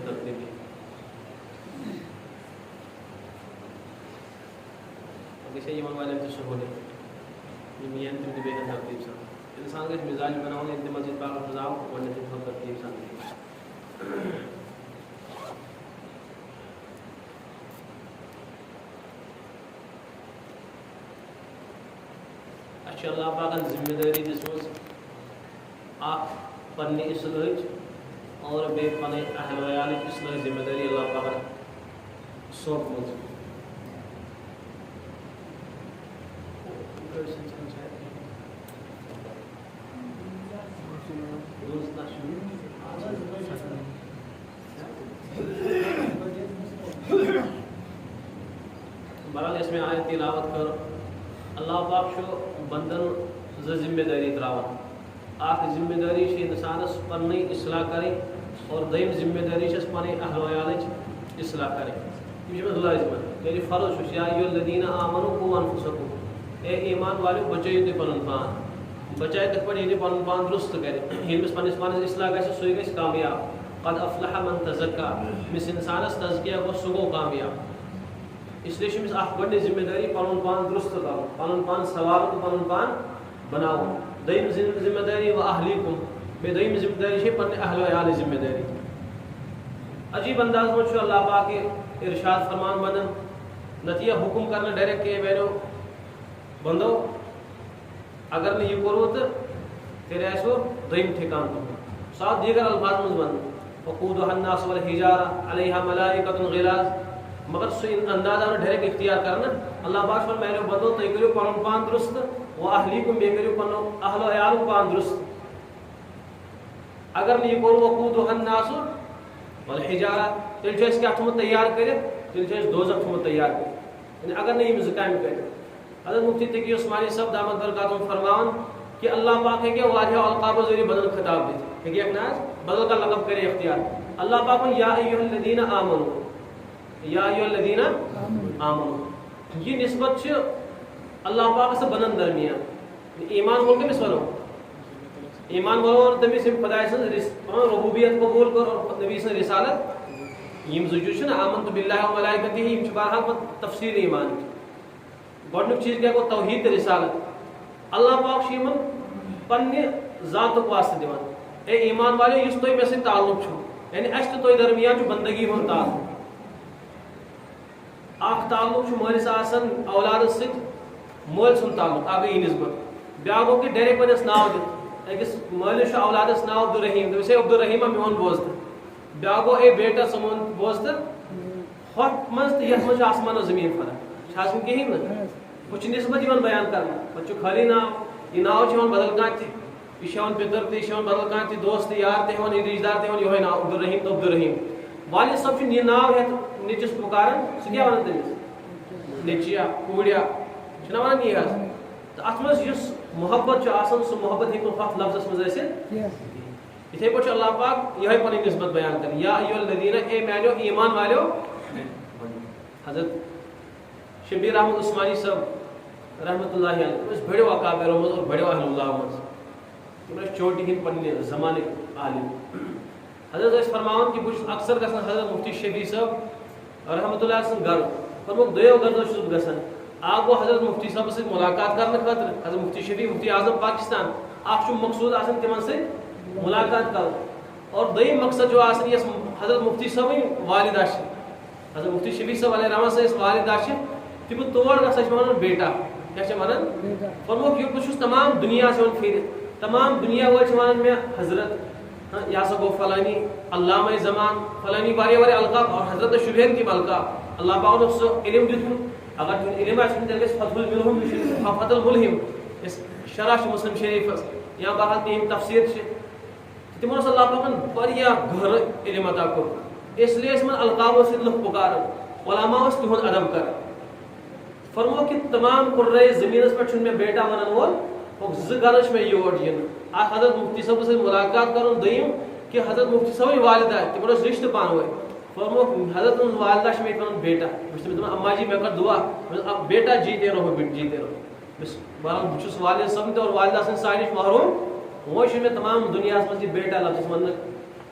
ترتیب گژھِ یِمن والٮ۪ن تہِ سہوٗلیت یِم یِن تِم تہِ بیٚہن ترتیٖب سان اِنسان گژھِ مِزاج بناوُن ییٚلہِ تہِ مسجد پاکس منٛز آو گۄڈنٮ۪تھٕے تھوٚو ترتیٖب سان اَسہِ چھِ اللہ پاکن ذمہٕ دٲری دِژمٕژ اکھ پننہِ اصلٲحٕچ اور بیٚیہِ پنٕنۍ اہل ویالٕچ اصلٲحٕچ ذمہٕ دٲری اللہ پاکن سونپمٕژ بہرحال یۄس مےٚ آیت تلاوت کٔر اللہ پاک چھُ بندن زٕ ذمہٕ دٲری تراوان اکھ ذمہٕ دٲری چھِ انسانس پنٕنۍ اصلاح کرٕنۍ اور دوٚیِم ذمہٕ دٲری چھس پنٕنۍ اہل ویالٕچ اصلاح کرٕنۍ یِم چھِ أمِس لٲزمن ییٚلہِ فرض چھُ یا ایُھا الذیٖنَ آمنوٗ قوٗ انفُسَکُم اے ایمان والیو بچٲیِو تُہۍ پنُن پان بچایہِ کِتھ پٲٹھۍ ییٚلہِ پنُن پان درست کرِ ییٚلہِ أمِس پننِس پانس اصلاح گژھِ سُے گژھِ کامیاب قد افلح من تزکا أمِس انسانس تزکیہ گوٚو سُہ گوٚو کامیاب اس لیے چھِ أمِس اکھ گۄڈنِچ ذمہٕ دٲری پنُن پان درست کرُن پنُن پان سوارُن تہٕ پنُن پان بناوُن دوٚیِم ذمہٕ دٲری و اہلیکُم بیٚیہِ دوٚیِم ذمہٕ دٲری چھِ پننہِ اہل ویالٕچ ذمہٕ دٲری عجیب انداز منٛز چھُ اللہ پاک یہِ ارشاد فرمان ونان نتہٕ یہِ حُکُم کرنہٕ ڈایریکٹ کینٛہہ میانیو بندو اگر نہٕ یہِ کوٚروٕ تہٕ تیٚلہِ آسِوٕ دوٚیِم ٹھِکانہٕ تُہُنٛد سُہ آو دیٖگر الفاظ منٛز وننہٕ وقوٗدُہا الناس والحجارہ علیہا ملائکۃ غلاظ مگر سُہ انداز آو نہٕ ڈایریکٹ اختیار کرنہٕ اللہ پاک چھُ ونان میانیو بندو تُہۍ کٔرِو پنُن پان درست و اہلیکُم بیٚیہِ کٔرِو پنُن اہل عیالُک پان درست اگر نہٕ یہِ کوٚر وقوٗدُہا الناس والحجارہ تیٚلہِ چھُ اَسہِ کیٛاہ تھوٚمُت تیار کٔرِتھ تیٚلہِ چھُ اَسہِ دوزخ تھوٚمُت تیار کٔرِتھ یعنی اگر نہٕ یِم زٕ کامہِ کَرِ حضرت مفتی تقی عثمانی صٲب دامت برکاتہum فرماوان کہ اللہ پاک ہیٚکہِ واریاہو القابو ذٔریعہٕ بدل خطاب دِتھ ہیٚکیکھ نہ حظ بدل کانٛہہ لقب کَرِ اختیار اللہ پاک ووٚن یا ایُھا الذیٖنَ آمنوٗ یا ایُھا الذیٖنَ آمنوٗ یہِ نسبت چھِ اللہ پاکس تہٕ بنن درمیان ایمان وول کٔمِس وَنو ایمان وول تٔمِس ییٚمۍ خۄداے سٕنٛز ربوٗبیت قبوٗل کٔر اور نبی سٕنٛز رسالت یِم زٕ چیٖز چھِنہ آمنتُ بِاللہِ و ملائکتِہ یِم چھِ بہرحال پتہٕ تفصیٖل ایمان گۄڈنیُک چیٖز کیٛاہ گوٚو توحیٖد تہٕ رسالت اللہ پاک چھُ یِمن پننہِ ذاتُک واسطہٕ دِوان اے ایمان والیو یُس تۄہہِ مےٚ سۭتۍ تعلق چھُ یعنی اَسہِ تہٕ تۄہہِ درمیان چھُ بندگی ہُنٛد تعلق اکھ تعلق چھُ مٲلِس آسان اولادس سۭتۍ مٲلۍ سُنٛد تعلق اکھ گٔے یہِ نسبت بیاکھ گوٚو کہِ ڈایریکٹ ونٮ۪س ناو دِتھ أکِس مٲلِس چھُ اولادس ناو عبدالرحیٖم دٔپِس ہے عبدالرحیٖما میون بوزتہٕ بیاکھ گوٚو اے بیٹا ژٕ میون بوزتہٕ ہۄتھ منٛز تہٕ یتھ منٛز چھُ آسمان و زمیٖن فرق چھِ آسان کِہیٖنۍ نہٕ ہُہ چھُ نسبت یِوان بیان کرنہٕ پتہٕ چھُ خٲلی ناو یہِ ناو چھُ یِوان بدل کانٛہہ تہِ یہِ چھُ یِوان پِتٕر تہِ یہِ چھُ یِوان بدل کانٛہہ تہِ دوست تہِ یار تہِ یِوان یہِ رِشتہٕ دار تہِ یِوان یِہوے ناو عبدالرحیٖم تہٕ عبدالرحیٖم والد صٲب چھُ یہِ ناو ہٮ۪تھ نیٚچوِس پُکاران سُہ کیٛاہ وَنان تٔمِس نیٚچِیا کوٗریا چھُنہ وَنان یی حظ تہٕ اَتھ منٛز یُس محبت چھُ آسان سُہ محبت ہیٚکہِ نہٕ ہۄتھ لفظس منٛز ٲسِتھ یِتھٕے پٲٹھۍ چھُ اللہ پاک یِہوے پنٕنۍ نسبت بیان کران یا ایُھا الذیٖنَ اے میانیو ایمان والیو حضرت شبیر احمد عثمانی صٲب رحمتہ اللہ علیہ تِم ٲسۍ بٔڑیو اکابرو منٛز اور بٔڑیو اہل اللہ منٛز تِم ٲسۍ چوٹی ہٕنٛدۍ پننہِ زمانٕکۍ عالم حضرت ٲسۍ فرماوان کہِ بہٕ چھُس اکثر گژھان حضرت مفتی شفیع صٲب رحمتہ اللہ سُنٛد گرٕ فرموکھ دۄیو غرضو چھُس بہٕ گژھان اکھ گوٚو حضرت مفتی صٲبس سۭتۍ مُلاقات کرنہٕ خٲطرٕ حضرت مفتی شفیع مفتی اعظم پاکستان اکھ چھُ مقصوٗد آسان تِمن سۭتۍ مُلاقات کرُن اور دوٚیِم مقصد چھُ آسان یۄس حضرت مفتی صٲبٕنۍ والدہ چھِ حضرت مفتی شفیع صٲب علیہ رحمٰن سٕنٛز یۄس والدہ چھِ تِم تور گژھان چھِ وَنان بیٹا کیٛاہ چھِ وَنان فرموکھ یہِ بہٕ چھُس تمام دُنیاہس یِوان پھیٖرِتھ تمام دُنیا وٲلۍ چھِ وَنان مےٚ حضرت یہِ ہسا گوٚو فلٲنی علامہ زمان فلٲنی واریاہ واریاہ القاب اور حضرتس شُبہن تِم القاب اللہ پاکن اوس سُہ علم دیُتمُت اگر تِہُنٛد علم آسہِ تیٚلہِ گژھِ فتح الملہم فتح الملہم یۄس شرح چھِ مُسلم شریٖفس یا بہرحال تِہنٛدۍ تفسیٖر چھِ تِمن اوس اللہ پاکن واریاہ گہرٕ علم عطا کوٚرمُت اس لیے ٲسۍ یِمن القابو سۭتۍ لُکھ پُکاران علما اوس تِہُنٛد ادب کران فرموکھ کہِ تمام قُرے زٔمیٖنس پٮ۪ٹھ چھُنہٕ مےٚ بیٹا ونان وول زٕ غرض چھِ مےٚ یور یِنہٕ اکھ حضرت مفتی صٲبس سۭتۍ مُلاقات کرُن دوٚیِم کہِ حضرت مفتی صٲبٕنۍ والدہ تِمن اوس رشتہٕ پانہٕ ؤنۍ فرموکھ حضرت والدہ چھِ مےٚ ییٚتہِ ونان بیٹا بہٕ چھُس تٔمِس دپان اما جی مےٚ کر دُعا بیٹا جیٖتے رہو جیٖتے رہو بہٕ چھُس والد صٲبنہِ تہِ اور والدہ سٕنٛدِ سایہِ نِش محروٗم وۄنۍ چھُ مےٚ تمام دُنیاہس منٛز یہِ بیٹا لفظ وننہٕ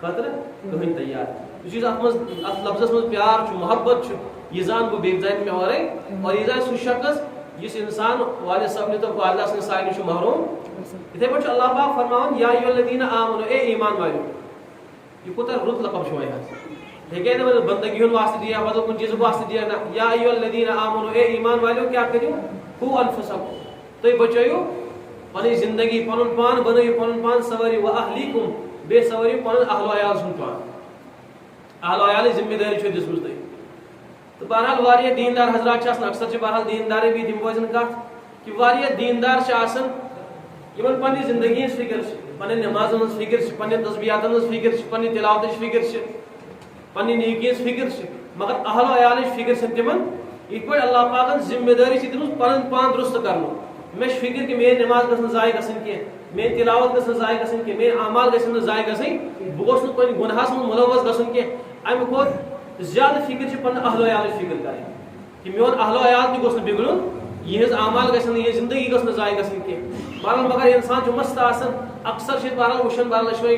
خاطر کہین تیار یہ ات لفظس من پیار محبت یہ زان بہ بیک زان مے اورے اور یہ زان سہ شخص جس انسان والد صاحب نے تو والدہ سن سائن چھ محروم اتھے پہ اللہ پاک فرماون یا ایھا الذین آمنوا اے ایمان والو یہ کوتہ رت لقب چھو ہے کہ نہ بندگی ہن واسطے دیا بدل کن چیز واسطے دیا نہ یا ایھا الذین آمنوا اے ایمان والو کیا کریو کو انفسکم تو بچایو پنی زندگی پنن پان بنایو پنن پان سواری و اہلیکم بے سواری پنن اہل و عیال سن پان اہل و عیال ذمہ داری چھ دسمز تہ تو بہرحال واریہ دیندار حضرات چھ اکثر چھ بہرحال دیندار بھی دم بوزن کت کہ واریہ دیندار چھ آسن یمن پنی زندگی ہنز فکر پنن نمازن ہنز فکر پنن تسبیحاتن ہنز فکر پنی تلاوتچ فکر پنی نیکی ہنز فکر مگر اہل و عیالچ فکر چھ تمن یہ پہ اللہ پاکن ذمہ داری چھ تمن پنن پان درست کرنو مے فکر کہ میری نماز گژھن ضائع گژھن کی میری تلاوت گژھن ضائع گژھن کی میری اعمال گژھن ضائع گژھن بہ گوس نہ کُنہِ گناہس منٛز ملوث گژھن کی امہ کھۄتہٕ زیادہ فکر چھ پنن اہل و عیالچ فکر کرٕنۍ کہ میون اہل و عیال تہ گوٚژھ نہٕ بگڑُن یہنز اعمال گژھن نہٕ یہنز زندگی گژھن نہٕ ضائع گژھن کی بہرحال مگر انسان چھ مست آسان اکثر چھ بہرحال وٕچھان بہرحال اشوے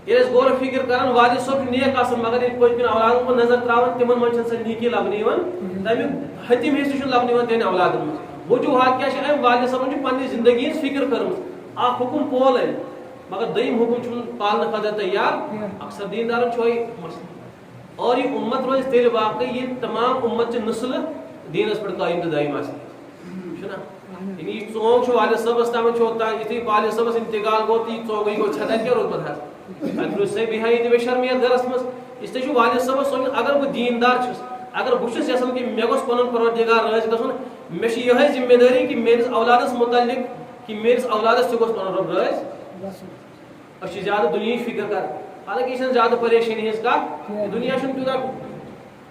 ییٚلہِ أسۍ غور و فکر کران والد صٲب چھُ نیک آسان مگر ییٚلہِ پٔتۍ کِنۍ اولادن کُن نظر تراوان تمن منٛز چھنہٕ سۄ نیکی لبنہٕ یِوان تمیُک حتم حصہٕ چھُنہٕ لبنہٕ یِوان تہنٛدِ اولادن منٛز وجوہات کیا چھِ امہِ والد صٲبن چھُ پننہِ زندگی ہنٛز فکر کٔرمٕژ اکھ حکم پول أمۍ مگر دوٚیِم حکم چھُنہٕ پالنہٕ خٲطرٕ تیار اکثر دیندارن چھُ یہِ مسلہٕ اور یہ امت روز تیٚلہِ واقعی ییٚلہِ تمام امت چہِ نسلہٕ دیٖنس پٮ۪ٹھ قٲیِم تہٕ دٲیِم آسن چھُنہ یعنی یہ ژونگ چھُ والد صٲبس تامتھ چھُ اوٚتام یُتھُے والد صٲبس انتقال گوٚو تہٕ یہِ ژونگٕے گوٚو ژھٮ۪تن کیٛاہ روٗد پتہٕ حظ اتہِ روٗز سۄے بیٚہان ییٚتہِ بے شرمیت گرس منٛز اسلیے چھُ والد صٲبس سوٗنچُن اگر بہٕ دیندار چھُس اگر بہٕ چھُس یژھان کہ مےٚ گوٚژھ پنُن پروردگار رٲضۍ گژھُن مےٚ چھِ یِہے ذمہ دٲری کہ میٲنِس اولادس متعلق کہ میٲنِس اولادس تہِ گوٚژھ پنُن رۄب رٲضۍ أسۍ چھِ زیادٕ دُنیہٕچ فکر کران حالانکہ یہِ چھنہٕ زیادٕ پریشٲنی ہٕنٛز کتھ دُنیا چھُنہٕ تیوٗتاہ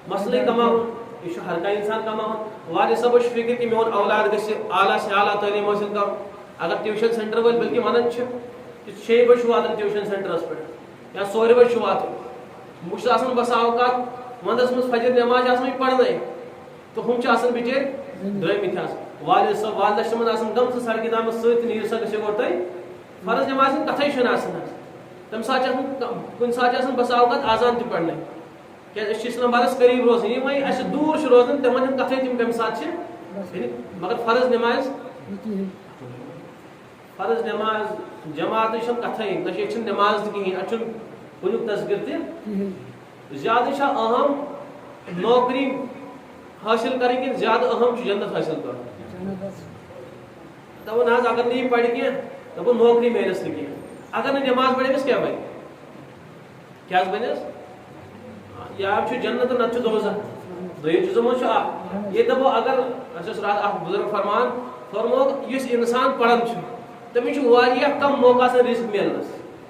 مسلٕے کماوُن یہ چھُ ہر کانٛہہ انسان کماوان والد صٲبس چھُ فکر کہ میون اولاد گژھِ اعلیٰ سے اعلیٰ تعلیٖم حٲصِل کرُن اگر ٹیوٗشن سینٹر وٲلۍ بلکہ ونان چھِ کہ 6 بجے چھُ واتان ٹیوٗشن سینٹرس پٮ۪ٹھ یا 4 بجے چھُ واتُن بہٕ چھُس آسان بسا اوقات ونٛدس منٛز فجر نٮ۪ماز چھِ آسان پرنے تہٕ ہُم چھِ آسان بِچٲرۍ درٛٲمٕتۍ حظ والد صٲب والدہ چھِ تِمن آسان گٔمژٕ سڑکہِ تامَتھ سۭتۍ نیٖرِو سا گٔژھِو گۄڈٕ تُہۍ فرض نٮ۪ماز ہٕنٛز کتھے چھنہٕ آسان حظ تمہِ ساتہٕ چھِ آسان کُنہِ ساتہٕ چھِ آسان بسا اوقات آزان تہِ پرنے کیٛازِ أسۍ چھِ اسلام آبادس قریٖب روزان یِم وۄنۍ اَسہِ دوٗر چھِ روزان تِمن ہٕنٛز کتھے تِم کمہِ ساتہٕ چھِ مگر فرض نٮ۪ماز جماعتٕچ چھنہٕ کتھے نہ چھِ ییٚتہِ چھنہٕ نٮ۪ماز تہِ کِہیٖنۍ اَتہِ چھُنہٕ کُنیُک تذکر تہِ زیادٕ چھا اہم نوکری حٲصِل کرٕنۍ کِنہٕ زیادٕ اہم چھُ جنت حٲصِل کرُن دپان حظ اگر نہٕ یہِ پرِ کینٛہہ دپان نوکری میلٮ۪س نہٕ کینٛہہ اگر نہٕ نٮ۪ماز پرِ أمِس کیٛاہ بنہِ کیٛاہ حظ بنٮ۪س یا چھُ جنت تہٕ نتہٕ چھُ دوزخ دوٚیِم چیٖزو منٛز چھُ اکھ ییٚتہِ دپو اگر اَسہِ اوس راتھ اکھ بُزرگ فرمووُکھ یُس انسان پران چھُ تٔمِس چھُ واریاہ کم موقع آسان رِزق میلنس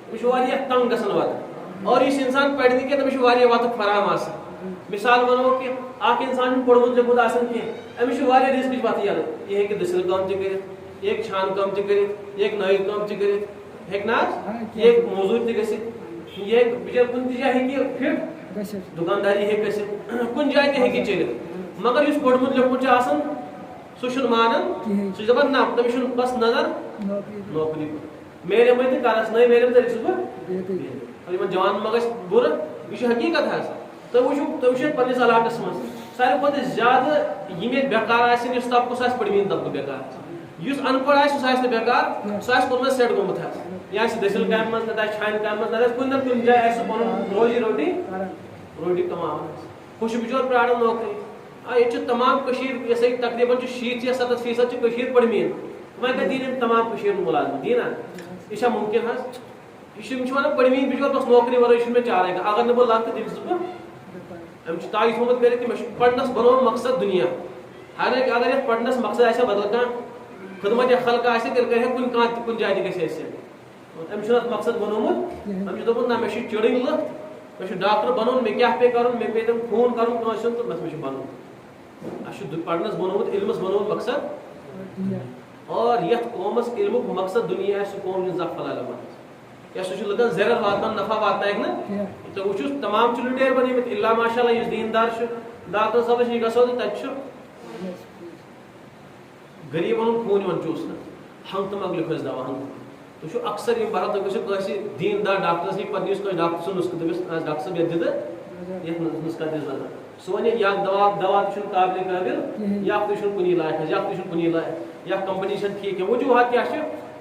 تٔمِس چھُ واریاہ تنگ گژھان وتہٕ اور یُس انسان پرِ نہٕ کینٛہہ تٔمِس چھُ واریاہ وتہٕ فراہم آسان مثال ونو کہ اکھ انسان چھُنہٕ پوٚرمُت لیوٚکھمُت آسان کینٛہہ أمِس چھُ واریاہ رِزقٕچ وتہٕ یلہٕ یہِ ہیٚکہِ دٔسِل کٲم تہِ کٔرِتھ یہِ ہیٚکہِ چھانہٕ کٲم تہِ کٔرِتھ یہِ ہیٚکہِ نٲیِد کٲم تہِ کٔرِتھ ہیٚکہِ نہ حظ یہِ ہیٚکہِ موٚزوٗرۍ تہِ گٔژھِتھ یہِ ہیٚکہِ بِچٲرۍ کُنہِ تہِ جایہِ ہیٚکہِ یہِ فِٹ دُکانداری ہیٚکہِ گٔژھِتھ کُنہِ جایہِ تہِ ہیٚکہِ چٔلِتھ مگر یُس پوٚرمُت لیوٚکھمُت چھُ آسان سُہ چھُنہٕ مانان سُہ چھُ دپان نہ تٔمِس چھُنہٕ بس نظر نوکری کُن میلے تہِ کرس نٔے میلے تیٚلہِ چھُس بہٕ یِمن جوانن ما گژھِ بُرٕ یہِ چھُ حقیٖقت حظ تُہۍ وٕچھِو پننِس علاقس منٛز ساروی کھۄتہٕ زیادٕ یِم ییٚتہِ بٮ۪کار آسن یُس طبقہٕ سُہ آسہِ پٔرمٕتۍ طبقہٕ بٮ۪کار یُس ان پڑھ آسہِ سُہ آسہِ نہٕ بٮ۪کار سُہ آسہِ کوٚرمُت سیٹ گوٚمُت حظ یہِ آسہِ دٔسِل کامہِ منٛز نتہٕ آسہِ چھانہِ کامہِ منٛز نتہٕ آسہِ کُنہِ نتہٕ کُنہِ جایہِ آسہِ سُہ پنُن روزی روٹی کماوان ہُہ چھُ بِچور پراران نوکری ییٚتہِ چھُ تمام کٔشیٖر یۄس ییٚتہِ تقریٖباً چھُ 60 یا 70% چھِ کٔشیٖر پٔرمٕتۍ وۄنۍ کتہِ دِن یِم تمام کٔشیٖر ہُنٛد مُلازمت دِیہِ نا یہِ چھا مُمکِن حظ یِم چھِ ونان پٔرمٕتۍ بِچور بس نوکری ورٲے چھُنہٕ مےٚ چارے کانٛہہ اگر نہٕ بہٕ لگ تہٕ دِمہٕ بہٕ أمۍ چھُ طے تھوٚمُت کٔرِتھ کہ مےٚ چھُ پرنس بنومُت مقصد دُنیا حالانکہِ اگر یتھ پرنس مقصد آسہِ ہا بدل کانٛہہ خدمت یا خلقہ آسہِ تیٚلہِ کرِ ہا کُنہِ کانٛہہ تہِ کُنہِ جایہِ تہِ گژھِ ہے أمۍ چھُنہٕ اتھ مقصد بنومُت أمۍ چھُ دوٚپمُت نہ مےٚ چھِ چِڑٕنۍ لُکھ مےٚ چھُ ڈاکٹر بنُن مےٚ کیٛاہ پیٚیہِ کرُن مےٚ پیٚیہِ تِم خوٗن کرُن کٲنٛسہِ ہُنٛد تہٕ بس مےٚ چھُ بنُن اَسہِ چھُ پرنس بنومُت علمس بنومُت مقصد اور یتھ قومس علمُک مقصد دُنیا آسہِ سُہ قوم چھُنہٕ زانٛہہ فلاح لبان کیٛاہ سُہ چھُ لُکن زیرت واتناوان نفع واتنایکھ نہٕ تُہۍ وٕچھِو تمام چھِ لُٹیرٕ بنیمٕتۍ الا ماشاء اللہ یُس دیندار چھُ ڈاکٹر صٲبس نِش گژھو تہٕ تتہِ چھُ غریٖبن ہُنٛد خوٗن یِوان چوٗسنہٕ ہنٛگتہٕ منٛگہٕ لیوٚکھُس دوا ہنٛگتہٕ تھی اکثر یہ بہرحال تھی گھو دین دار ڈاکٹرس نش پہ نیس ڈاکٹر سن نسخہ دس ڈاکٹر صاحب یہ دت نسخہ دس سہ ون یا دوا تہ قابل قابل یا تہ کنی لائق یا تہ کنی لائق یا کمپنی ٹھیک کی وجوہات کیا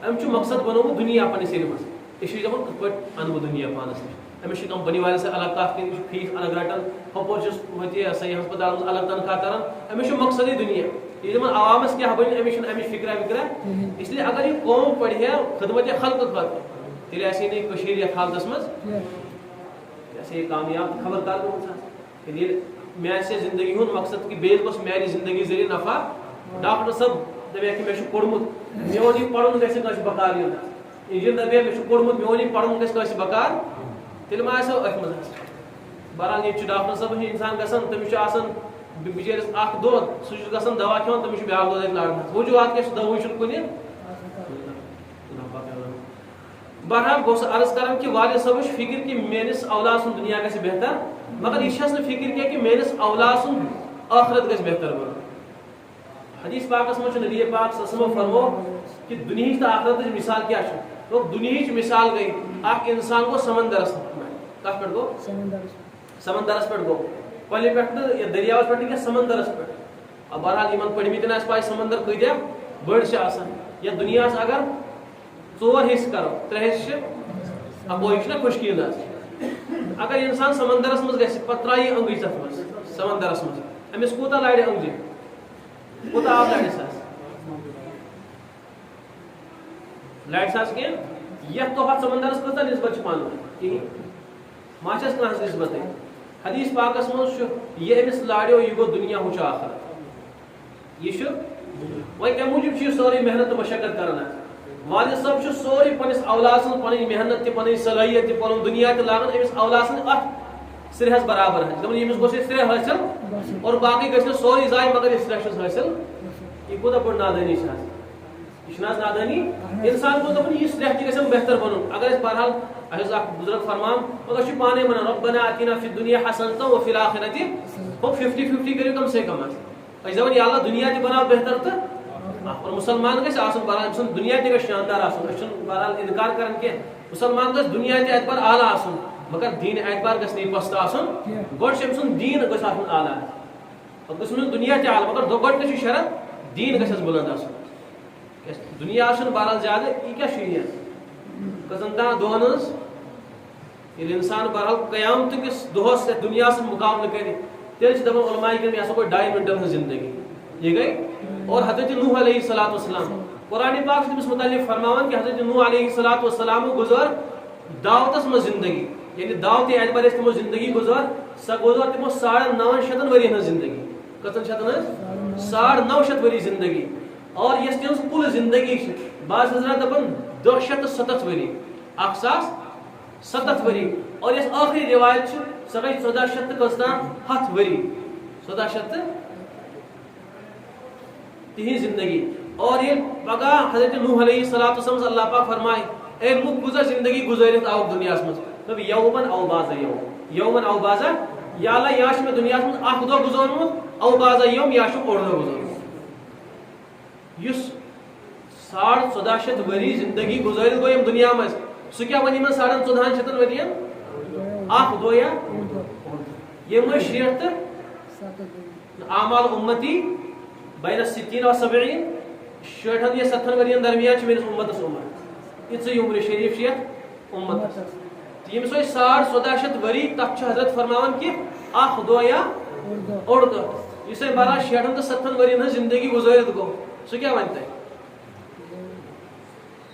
امچ مقصد بنومت دنیا پنس سر مز یہ دپان کت پہ ان بہ دنیا پانس نش امس کمپنی والے سے الگ کت کر فیس الگ رٹان ہپور صحیح ہسپتال مز الگ تنخواہ تران امس مقصد دنیا یہ دپان عوامس کیا بن امس امچ فکرا وکرا اس لیے اگر یہ قوم پڑھ خدمت خلق خاطر تیل آسی نی یتھ حالتس مز یہ کامیاب خبردار گوس میانہ سے زندگی ہند مقصد کہ بیس گوس میانہ زندگی ذریعہ نفع ڈاکٹر صاحب دپیا کہ مے پوڑمت میون یہ پڑھن گھس کٲنٛسہِ بکار یُن انجین دپیا مے پوڑمت میون یہ پڑھن گھس کٲنٛسہِ بکار تیل ما آسو اتھ مز بہرحال یہ ڈاکٹر صاحب انسان گژھان تٔمِس چھُ آسان بچٲرِس اکھ دود سُہ چھُ گژھان دوا کھٮ۪وان تٔمِس چھُ بیٛاکھ دود اتہِ لاران وجوہات کیٛاہ چھُ دواہٕے چھُنہٕ کُنہِ بہرحال گوٚژھ عرض کران کہ والد صٲبس چھِ فکر کہ میٲنِس اولاد سُنٛد دُنیا گژھِ بہتر مگر یہ چھس نہٕ فکر کینٛہہ کہ میٲنِس اولاد سُنٛد ٲخرت گژھِ بہتر بنُن حدیث پاکس منٛز چھُ نبی پاک صلی اللہ علیہ وسلم فرمو کہ دنیاہٕچ تہٕ آخرتٕچ مثال کیٛاہ چھِ دوٚپ دنیاہٕچ مثال گٔے اکھ انسان گوٚو سمندرس کتھ پٮ۪ٹھ گوٚو سمندرس پٮ۪ٹھ گوٚو کۄلہِ پٮ۪ٹھ نہٕ یا دٔریاوس پٮ۪ٹھ نہٕ کینٛہہ سمندرس پٮ۪ٹھ بہرحال یِمن پٔرمٕتٮ۪ن آسہِ پاے سمندر کۭتیاہ بٔڑۍ چھِ آسان یتھ دُنیاہس اگر ژور حصہٕ کرو ترٛےٚ حصہٕ چھِ اپوزِٹ چھُنہ خۄشکی ہٕنٛز اگر انسان سمندرس منٛز گژھِ پتہٕ ترٛایہِ أنٛگٕج تتھ منٛز سمندرس منٛز أمِس کوٗتاہ لارِ أنٛگجہِ کوٗتاہ آب لارِ ساس لارِ ساس کینٛہہ یتھ تہٕ ہۄتھ سمندرس کۭژاہ نسبت چھِ پانہٕ ؤنۍ کِہیٖنۍ ما چھس کانٛہہ نسبتٕے حدیث پاکس منٛز چھُ یہِ أمِس لاریو یہِ گوٚو دُنیا ہُہ چھُ آخرت یہِ چھُ وۄنۍ کمہِ موٗجوٗب چھُ یہِ سٲرٕے محنت تہٕ مشقت کران آز والد صٲب چھُ سورُے پننس اولاد سٕنٛز پنٕنۍ محنت تہِ پنٕنۍ صلٲحیت تہِ پنُن دُنیا تہِ لاگان أمِس اولاد سٕنٛدِ اتھ سرہس برابر حظ دپان ییٚمِس گوٚژھ یہِ سرہ حٲصِل اور باقٕے گژھِ نہٕ سورُے ضایہِ مگر یہِ سرہ چھُس حٲصِل یہِ کوٗتاہ بٔڑ نادٲنی چھِ آز یہ چھُنہٕ حظ نادٲنی انسان گوٚژھ دپُن یہِ سرہ تہِ گژھٮ۪م بہتر بنُن اگر أسۍ بہرحال اسہِ اوس اکھ بُزرگ فرمان مگر أسۍ چھِ پانے ونان ربنا آتِنا فی الدنیا حسنة وفی الآخرة ہُہ 50-50 کٔرِو کم سے کم حظ أسۍ چھِ دپان یا اللہ دُنیا تہِ بناو بہتر تہٕ اور مسلمان گژھِ آسُن بہرحال أمۍ سُنٛد دُنیا تہِ گژھِ شاندار آسُن أسۍ چھِنہٕ بہرحال انکار کران کینٛہہ مسلمان گژھِ دُنیا تہِ اعتبار اعلیٰ آسُن مگر دیٖن اعتبار گژھِ نہٕ یہِ پستہٕ آسُن گۄڈٕ چھُ أمۍ سُنٛد دیٖن گژھِ آسُن اعلیٰ پتہٕ گژھِ أمِس دُنیا تہِ اعلیٰ مگر گۄڈٕنیٚتھ چھُ شرط دیٖن گژھٮ۪س بُلنٛد آسُن دُنیا چھُنہٕ بہرحال زیادٕ یہِ کیٛاہ چھُ یہِ کٔژن تام دۄہن ہٕنٛز ییٚلہِ اِنسان بہرحال قیامتہٕ کِس دۄہس یتھ دُنیاہس سۭتۍ مُقابلہٕ کرِ تیٚلہِ چھِ دپان علماء کرام یہِ ہسا گوٚو 2.5 مِنٹن ہٕنٛز زندگی یہ گئی اور حضرت نوح علیہ الصلوۃ والسلام قرآن پاک چھُ تٔمِس متعلق فرماوان کہ حضرت نوح علیہ الصلوۃ والسلام گُزٲر دعوتس منٛز زندگی یعنی دعوتِ اعتبار یۄس تِمو زندگی گُزٲر سۄ گُزٲر تِمو 950 ؤرین ہٕنٛز زندگی کٔژن شیٚتن ہٕنٛز 950 ؤری زندگی اور یۄس تِہنٛز کُل زندگی چھِ بعض حضرات دپان 267 ؤری 1070 ؤری اور یۄس ٲخری روایت چھِ سۄ گٔے 1400 تہٕ کٔژ تام 100 ؤری 1400 تہٕ تہنٛز زندگی اور یہ پگہ حضرت نوح علیہ الصلوۃ والسلام اللہ پاک فرمائے اے لوگ کۭژاہ زندگی گُزٲرِتھ آو دُنیاہس منٛز دۄپ یومن او بعض یومن او بعض یا اللہ یا چھُ مےٚ دُنیاہس منٛز اکھ دۄہ گُزورمُت او بعض یوم یا چھُم اوٚڑ دۄہ گُزورمُت یُس 1400 ؤری زندگی گُزٲرِتھ گوٚو ییٚمہِ دُنیا منٛز سُہ کیٛاہ وَنہِ یِمن 1400 ؤرین اکھ دۄہ یا یِم ٲسۍ 60 تہٕ اعمال اُمتی بین 60 و 70 60 یا 70 ؤرین درمیان چھِ میٲنِس اُمتس عمر یِژٕے عمرِ شریٖف چھِ یتھ اُمتس تہٕ ییٚمِس وۄنۍ 1400 ؤری تتھ چھُ حضرت فرماوان کہ اکھ دۄہ یا اوٚڑ دۄہ یُس وۄنۍ بہرحال 60 تہٕ 70 ؤرین ہٕنٛز زندگی گُزٲرِتھ گوٚو سُہ کیٛاہ وَنہِ تۄہہِ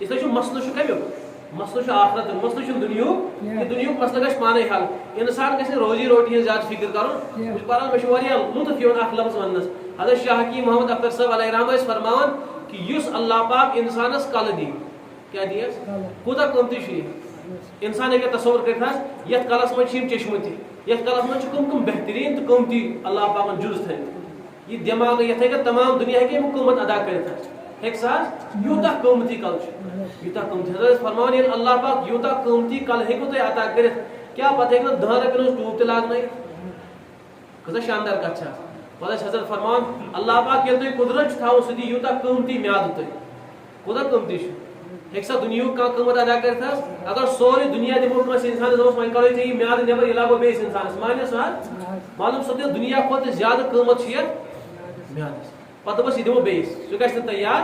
یِتھٕے چھُ مسلہٕ چھُ کمیُک مسلہٕ چھُ آخرتُک مسلہٕ چھُنہٕ دُنیہُک یہِ دُنیہُک مسلہٕ گژھِ پانے حل انسان گژھِ نہٕ روزی روٹی ہٕنٛز زیادٕ فکر کرُن بہرحال مےٚ چھُ واریاہ لطف یِوان اکھ لفظ وننس حضرت شاہ حکیٖم محمد اختر صٲب علیہ رحم ٲسۍ فرماوان کہ یُس اللہ پاک انسانس کلہٕ دی کیٛاہ دِیس کوٗتاہ قۭمتی چھُ یہِ انسان ہیٚکہِ تصور کٔرِتھ حظ یتھ کلس منٛز چھِ یِم چشمہٕ تہِ یتھ کلس منٛز چھِ کٕم بہتریٖن تہٕ قۭمتی اللہ پاکن جُز تھٲیمٕتۍ یہِ دٮ۪ماغ یتھ ہیٚکہِ تمام دُنیا ہیٚکہِ امیُک قۭمت ادا کٔرِتھ حظ ہیٚکہِ سا حظ یوٗتاہ قۭمتی کل چھُ یوٗتاہ قۭمتی حضرت فرماوان ییٚلہِ اللہ پاک یوٗتاہ قۭمتی کل ہیٚکِو تُہۍ عطا کٔرِتھ کیٛاہ پتہٕ ہیٚکہِ نہٕ 10 رۄپین ہٕنٛز ٹوٗب تہِ لاگنٲیِتھ کۭژاہ شاندار کتھ چھِ پتہٕ ٲسۍ حضرت فرماوان اللہ پاک ییٚلہِ تُہۍ قُدرت چھُ تھاوُن سُہ دی یوٗتاہ قۭمتی میادٕ تۄہہِ کوٗتاہ قۭمتی چھُ ایک سا دنیا کا قیمت ادا کرتا اگر سوری دنیا دمو کس انسان دوس وۄنۍ کرو ژےٚ یہِ میادٕ نٮ۪بر یہِ لاگو بیٚیِس انسانس مانیس نا معلوم سپدیو دنیا کھۄتہٕ زیادٕ قیمت چھُ یتھ میادس پتہٕ دوٚپُس یہِ دِمو بیٚیِس سُہ گژھِ نہٕ تیار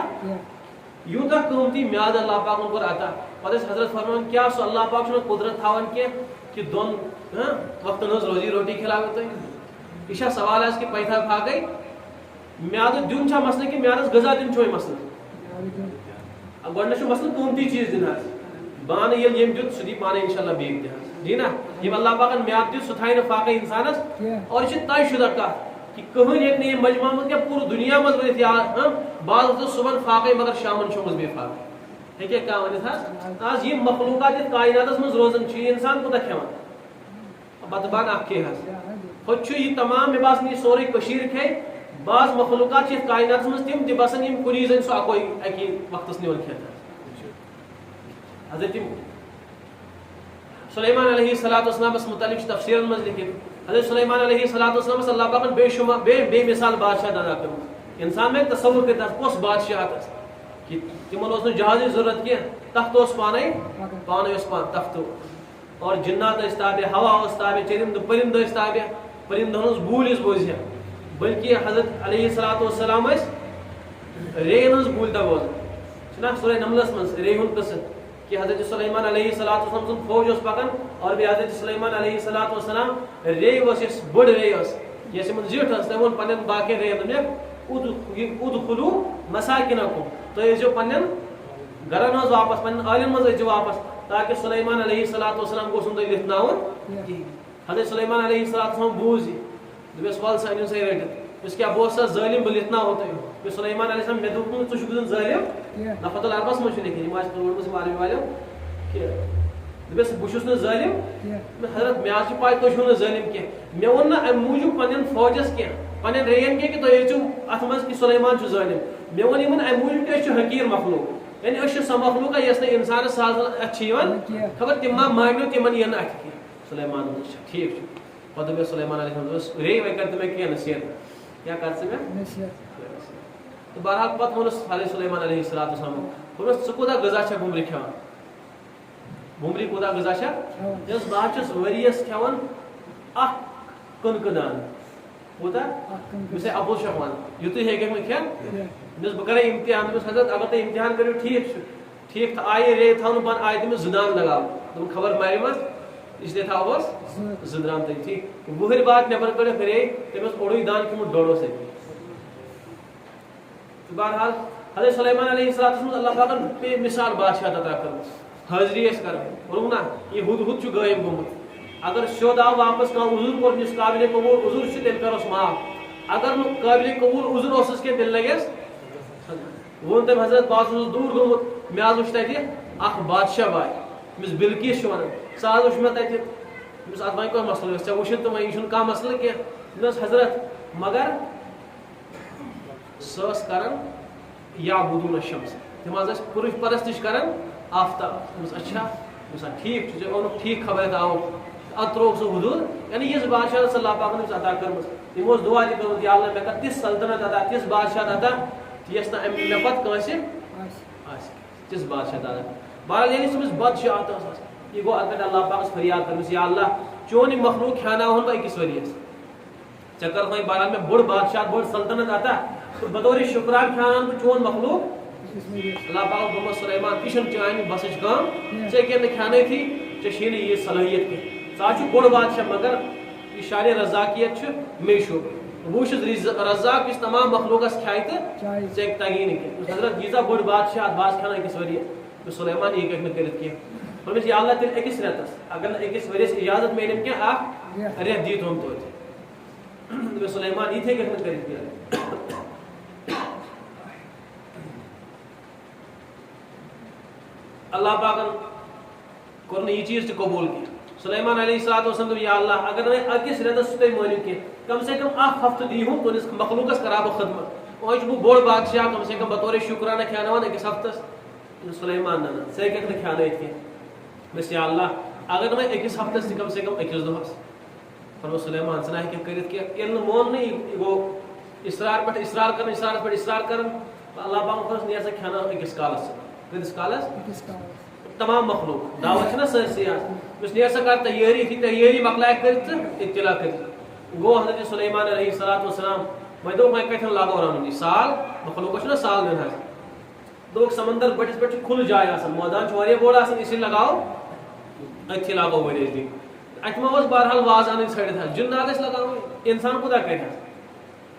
یوٗتاہ قۭمتی میادٕ اللہ پاکن کوٚر عطا پتہٕ ٲسۍ حضرت فرمان کیٛاہ سُہ اللہ پاک چھُنہٕ قدرت تھاوان کینٛہہ کہ دۄن وقتن ہٕنٛز روزی روٹی کھلاوِ تۄہہِ یہِ چھا سوال حظ کہِ پیتھا پھاکے میادٕ دیُن چھا مسلہٕ کہِ میادس غذا دیُن چھُ وۄنۍ مسلہٕ گۄڈنیٚتھ چھُ مسلہٕ قۭمتی چیٖز دِنۍ حظ بانہٕ ییٚلہِ ییٚمۍ دیُت سُہ دی پانے انشاء اللہ بیٚیہِ تہِ حظ جی نا ییٚمۍ اللہ پاکن میادٕ دیُت سُہ تھایہِ نہٕ فاقے انسانس اور یہِ چھِ طے شُدہ کتھ کہ کٕہٕنۍ ہیٚکہِ نہٕ ییٚمہِ مجمع منٛز کینٛہہ پوٗرٕ دُنیا منٛز ؤنِتھ یا بعض اوس صُبحن فاقے مگر شامن چھُ بیٚیہِ فاقے ہیٚکہِ کانٛہہ ؤنِتھ حظ آز یِم مخلوقات یتھ کایناتس منٛز روزان چھِ یہِ انسان کوٗتاہ کھٮ۪وان بتہٕ بانہٕ اکھ کھیٚیہِ حظ ہوٚتہِ چھُ یہِ تمام مےٚ باسان یہِ سورُے کٔشیٖر کھیٚیہِ بعض مخلوقات چھِ یتھ کایناتس منٛز تِم تہِ باسان یِم کُنی زٔنۍ سُہ اکوے اکی وقتس نِوان کھٮ۪تھ حضرت سلیمان علیہ الصلوۃ والسلامس متعلق تفسیرن منٛز لیکھِتھ حضرت سلیمان علیہ الصلوۃ والسلامس اللہ پاکن بے شمار بے مثال بادشاہ ادا کٔرمٕژ انسان میں تصور کٔرِتھ کۄس بادشاہت ٲس کہ تمن اوس نہٕ جہازٕچ ضروٗرت کینٛہہ تخت اوس پانے اوس تختہٕ اور جنات ٲسۍ تابع ہوا اوس تابع چرندٕ پٔرندٕ ٲسۍ تابع پٔرندن ہٕنٛز بوٗلۍ ٲسۍ بوزِ بلکہ حضرت علیہ الصلوۃ والسلام ٲسۍ ریٚیَن ہٕنٛز بوٗلۍ تہ بوزان چھُنہ سورہ نملس منٛز ریٚیہِ ہُنٛد قصہٕ کہ حضرت سلیمان علیہ الصلوۃ والسلام سُنٛد فوج اوس پکان اور بیٚیہِ حضرت سلیمان علیہ الصلوۃ والسلام ریٚیہِ ٲس یۄس بٔڑ ریٚیہِ ٲس یۄس یِمن زِٹھ ٲس تٔمۍ ووٚن پننٮ۪ن باقین ریٚین دوٚپنکھ ادخلوا مساکنکم تُہۍ ٲسۍزیو پننٮ۪ن گرن منٛز واپس پننٮ۪ن عالین منٛز ٲسۍزیو واپس تاکہ سلیمان علیہ الصلوۃ والسلام گوٚژھ نہٕ تۄہہِ لِتھناوُن کِہیٖنۍ حضرت سلیمان علیہ الصلوۃ والسلام بوٗز یہِ دوٚپیس وَلہٕ سا أنِو سا یہِ رٔٹِتھ یُس کیٛاہ بہٕ اوسُس ظٲلِم بہٕ لِتھناوو تۄہہِ دوٚپُس سلیمان علیہ السلام مےٚ دوٚپ نہٕ ژٕ چھُکھ زن ظٲلِم نفت العربس منٛز چھُ لیکھِتھ یِم آسہِ پرٛوٹمٕژ یِم عربی والیو کہ دوٚپیس بہٕ چھُس نہٕ ظٲلِم حضرت مےٚ حظ چھِ پاے تُہۍ چھِو نہٕ ظٲلِم کینٛہہ مےٚ ووٚن نہٕ اَمہِ موٗجوٗب پننٮ۪ن فوجس کینٛہہ پننٮ۪ن ریٚین کینٛہہ کہ تُہۍ أژِو اتھ منٛز کہ سلیمان چھُ ظٲلِم مےٚ ووٚن یِمن اَمہِ موٗجوٗب کہ أسۍ چھِ حقیٖر مخلوق یعنی أسۍ چھِ سۄ مخلوقا یۄس نہٕ انسانس اتھِ چھِ یِوان خبر تِم ما مانیو تِمن یِن نہٕ اتھِ کینٛہہ سلیمان دوٚپُس ٹھیٖک چھُ پتہٕ دوٚپیس سلیمان علیہ السلام دوٚپُس ریٚیہِ وۄنۍ کر ژٕ مےٚ کینٛہہ نصیحت کیٛاہ کر ژٕ مےٚ تہٕ بہرحال پتہٕ ووٚنُس حضرت سلیمان علیہ الصلوۃ والسلام دوٚپُس ژٕ کوٗتاہ غذا چھکھ بُمبرِ کھٮ۪وان بُمبرِ کوٗتاہ غذا چھکھ دوٚپُس بہٕ حظ چھُس ؤریس کھٮ۪وان اکھ کٕنکہٕ دانہٕ کوٗتاہ یُس اَسہِ اَبوٗ چھُ وَنان یِتُے ہیٚککھ نہٕ کھٮ۪تھ دوٚپُس بہٕ کرے اِمتِحان دوٚپُس حضرت اگر تُہۍ اِمتِحان کٔرِو ٹھیٖک چھُ ٹھیٖک تہٕ آیہِ ریٚیہِ تھاونہٕ بنٛد آیہِ تٔمِس 2 دانہٕ لگاو دوٚپُن خبر مَرِ منٛز اِسلیے تھاوہوس 2 دانہٕ تٔتھی وٕہٕرۍ بعد نٮ۪بر کٔڑِکھ ریٚیہِ تٔمۍ اوس اوٚڑُے دانہٕ کھیوٚمُت ڈوٚڈ اوس أتی بہرحال حضرت سلیمان علیہ الصلوۃ والسلام اللہ پاکن بے مثال بادشاہت عطا کٔرمٕژ حٲضری ٲسۍ کران ووٚنُکھ نا یہِ ہُد چھُ غٲیب گوٚمُت اگر سیوٚد آو واپس کانٛہہ عُذُر کوٚر یُس قابلِ قبوٗل عُذُر چھُ تیٚلہِ کروس معاف اگر نہٕ قابلِ قبوٗل عُذُر اوسُس کینٛہہ تیٚلہِ لگٮ۪س ووٚن تٔمۍ حضرت بہٕ حظ اوسُس دوٗر گوٚمُت مےٚ حظ وٕچھ تتہِ اکھ بادشاہ باے ییٚمِس بِلقیٖس چھِ ونان سۄ حظ وٕچھ مےٚ تتہِ دوٚپُس اتھ وۄنۍ کوٚر مسلہٕ ژےٚ وٕچھِتھ تہٕ وۄنۍ یہِ چھُنہٕ کانٛہہ مسلہٕ کینٛہہ دوٚپُس حضرت مگر سۄ ٲس کران یعبُدوٗنَ الشَّمْسَ تِم حظ ٲسۍ پُرٕش پرستِش کران آفتاب دوٚپُس اچھا دوٚپُس ٹھیٖک چھُ ژےٚ اوٚنُکھ ٹھیٖک خبر آوُکھ اتھ ترٛووُکھ سُہ حدوٗد یعنی یِژھ بادشاہت اللہ پاکن أمِس عطا کٔرمٕژ تٔمۍ اوس دُعا تہِ کوٚرمُت یا اللہ مےٚ کر تِژھ سلطنت عطا تِژھ بادشاہت عطا یۄس نہٕ اَمہِ مےٚ پتہٕ کٲنٛسہِ آسہِ تِژھ بادشاہت عطا بہرحال ییٚلہِ أمِس بادشاہت ٲس آسان یہِ گوٚو اَتھ پٮ۪ٹھ اللہ پاکس فریاد کٔرمٕژ یا اللہ چون یہِ مخلوق کھیٛاناوہن بہٕ أکِس ؤرِیَس ژےٚ کٔرٕتھ وۄنۍ بہرحال مےٚ بٔڑ بادشاہت بٔڑ سلطنت عطا تہٕ بطورِ شُکران کھیٛاناوَن بہٕ چون مخلوق اللہ پاکن دوٚپمس سلیمان یہِ چھنہٕ چانہِ بسٕچ کٲم ژےٚ ہیٚکہِ نہٕ کھیٛانٲیتھٕے ژےٚ چھِی نہٕ یہِ صلٲحیت کینٛہہ ژٕ حظ چھُکھ بوٚڑ بادشاہ مگر یہِ شانِ رزاقیت چھُ مے چھُ بہٕ وٕچھُس رزاق یُس تمام مخلوقس کھیہِ تہٕ ژےٚ تگی نہٕ کینٛہہ حضرت ییٖژاہ بٔڑ بادشاہت بہٕ حظ کھٮ۪نہٕ أکِس ؤرِیَس دوٚپُس سلیمان یہِ ہیٚکہِ نہٕ کٔرِتھ کینٛہہ دوٚپمَس یا اللہ تیٚلہِ أکِس رٮ۪تس اگر نہٕ أکِس ؤرِیَس اِجازت میلیم کینٛہہ اکھ رٮ۪تھ دیٖتہوم توتہِ دوٚپُس سلیمان یہِ تہِ ہیٚککھ نہٕ کٔرِتھ کینٛہہ اللہ پاکن کوٚر نہٕ یہِ چیٖز تہِ قبوٗل کینٛہہ سلیمان علیہ الصلوۃ والسلام دوٚپ یا اللہ اگر وۄنۍ أکِس رٮ۪تس تُہۍ مٲنِو کینٛہہ کم سے کم اکھ ہفتہٕ دیٖہُم تُہنٛدِس مخلوقس کرہا بہٕ خدمت وۄنۍ چھُس بہٕ بوٚڑ بادشاہ کم سے کم بطورِ شُکرانہ کھیٛاناوان أکِس ہفتس سلیمان نہ ژٕ ہیٚککھ نہٕ کھیٛانٲیِتھ کینٛہہ دوٚپُس یا اللہ اگر نہٕ وۄنۍ أکِس ہفتس تہِ کم سے کم أکِس دۄہس فرمووُس سلیمان ژٕ نہ ہیٚککھ کٔرِتھ کینٛہہ ییٚلہِ نہٕ موننٕے یہِ گوٚو اِصرار پٮ۪ٹھ اِصرار کران اِصرارس پٮ۪ٹھ اِصرار کران اللہ پاکن کوٚرُس نیرٕ سا کھیٛاناو أکِس کالس کتس کالس تمام مخلوق دعوت چھنا سرسی اس نے ایسا کر تیاری تھی تیاری مکلائے کرت اطلاع کرت گو حضرت سلیمان علیہ السلام میں دو میں کتن لاگو رانونی سال مخلوق چھنا سال دن ہے دو سمندر بٹس بٹ کھل جائے آسان میدان چواریا بوڑا آسان اسی لگاؤ اتھی لاگو ورز دن اتما اس بہرحال واز آنے چھڑ تھا جنات اس لگاؤ انسان خدا کہتا ہے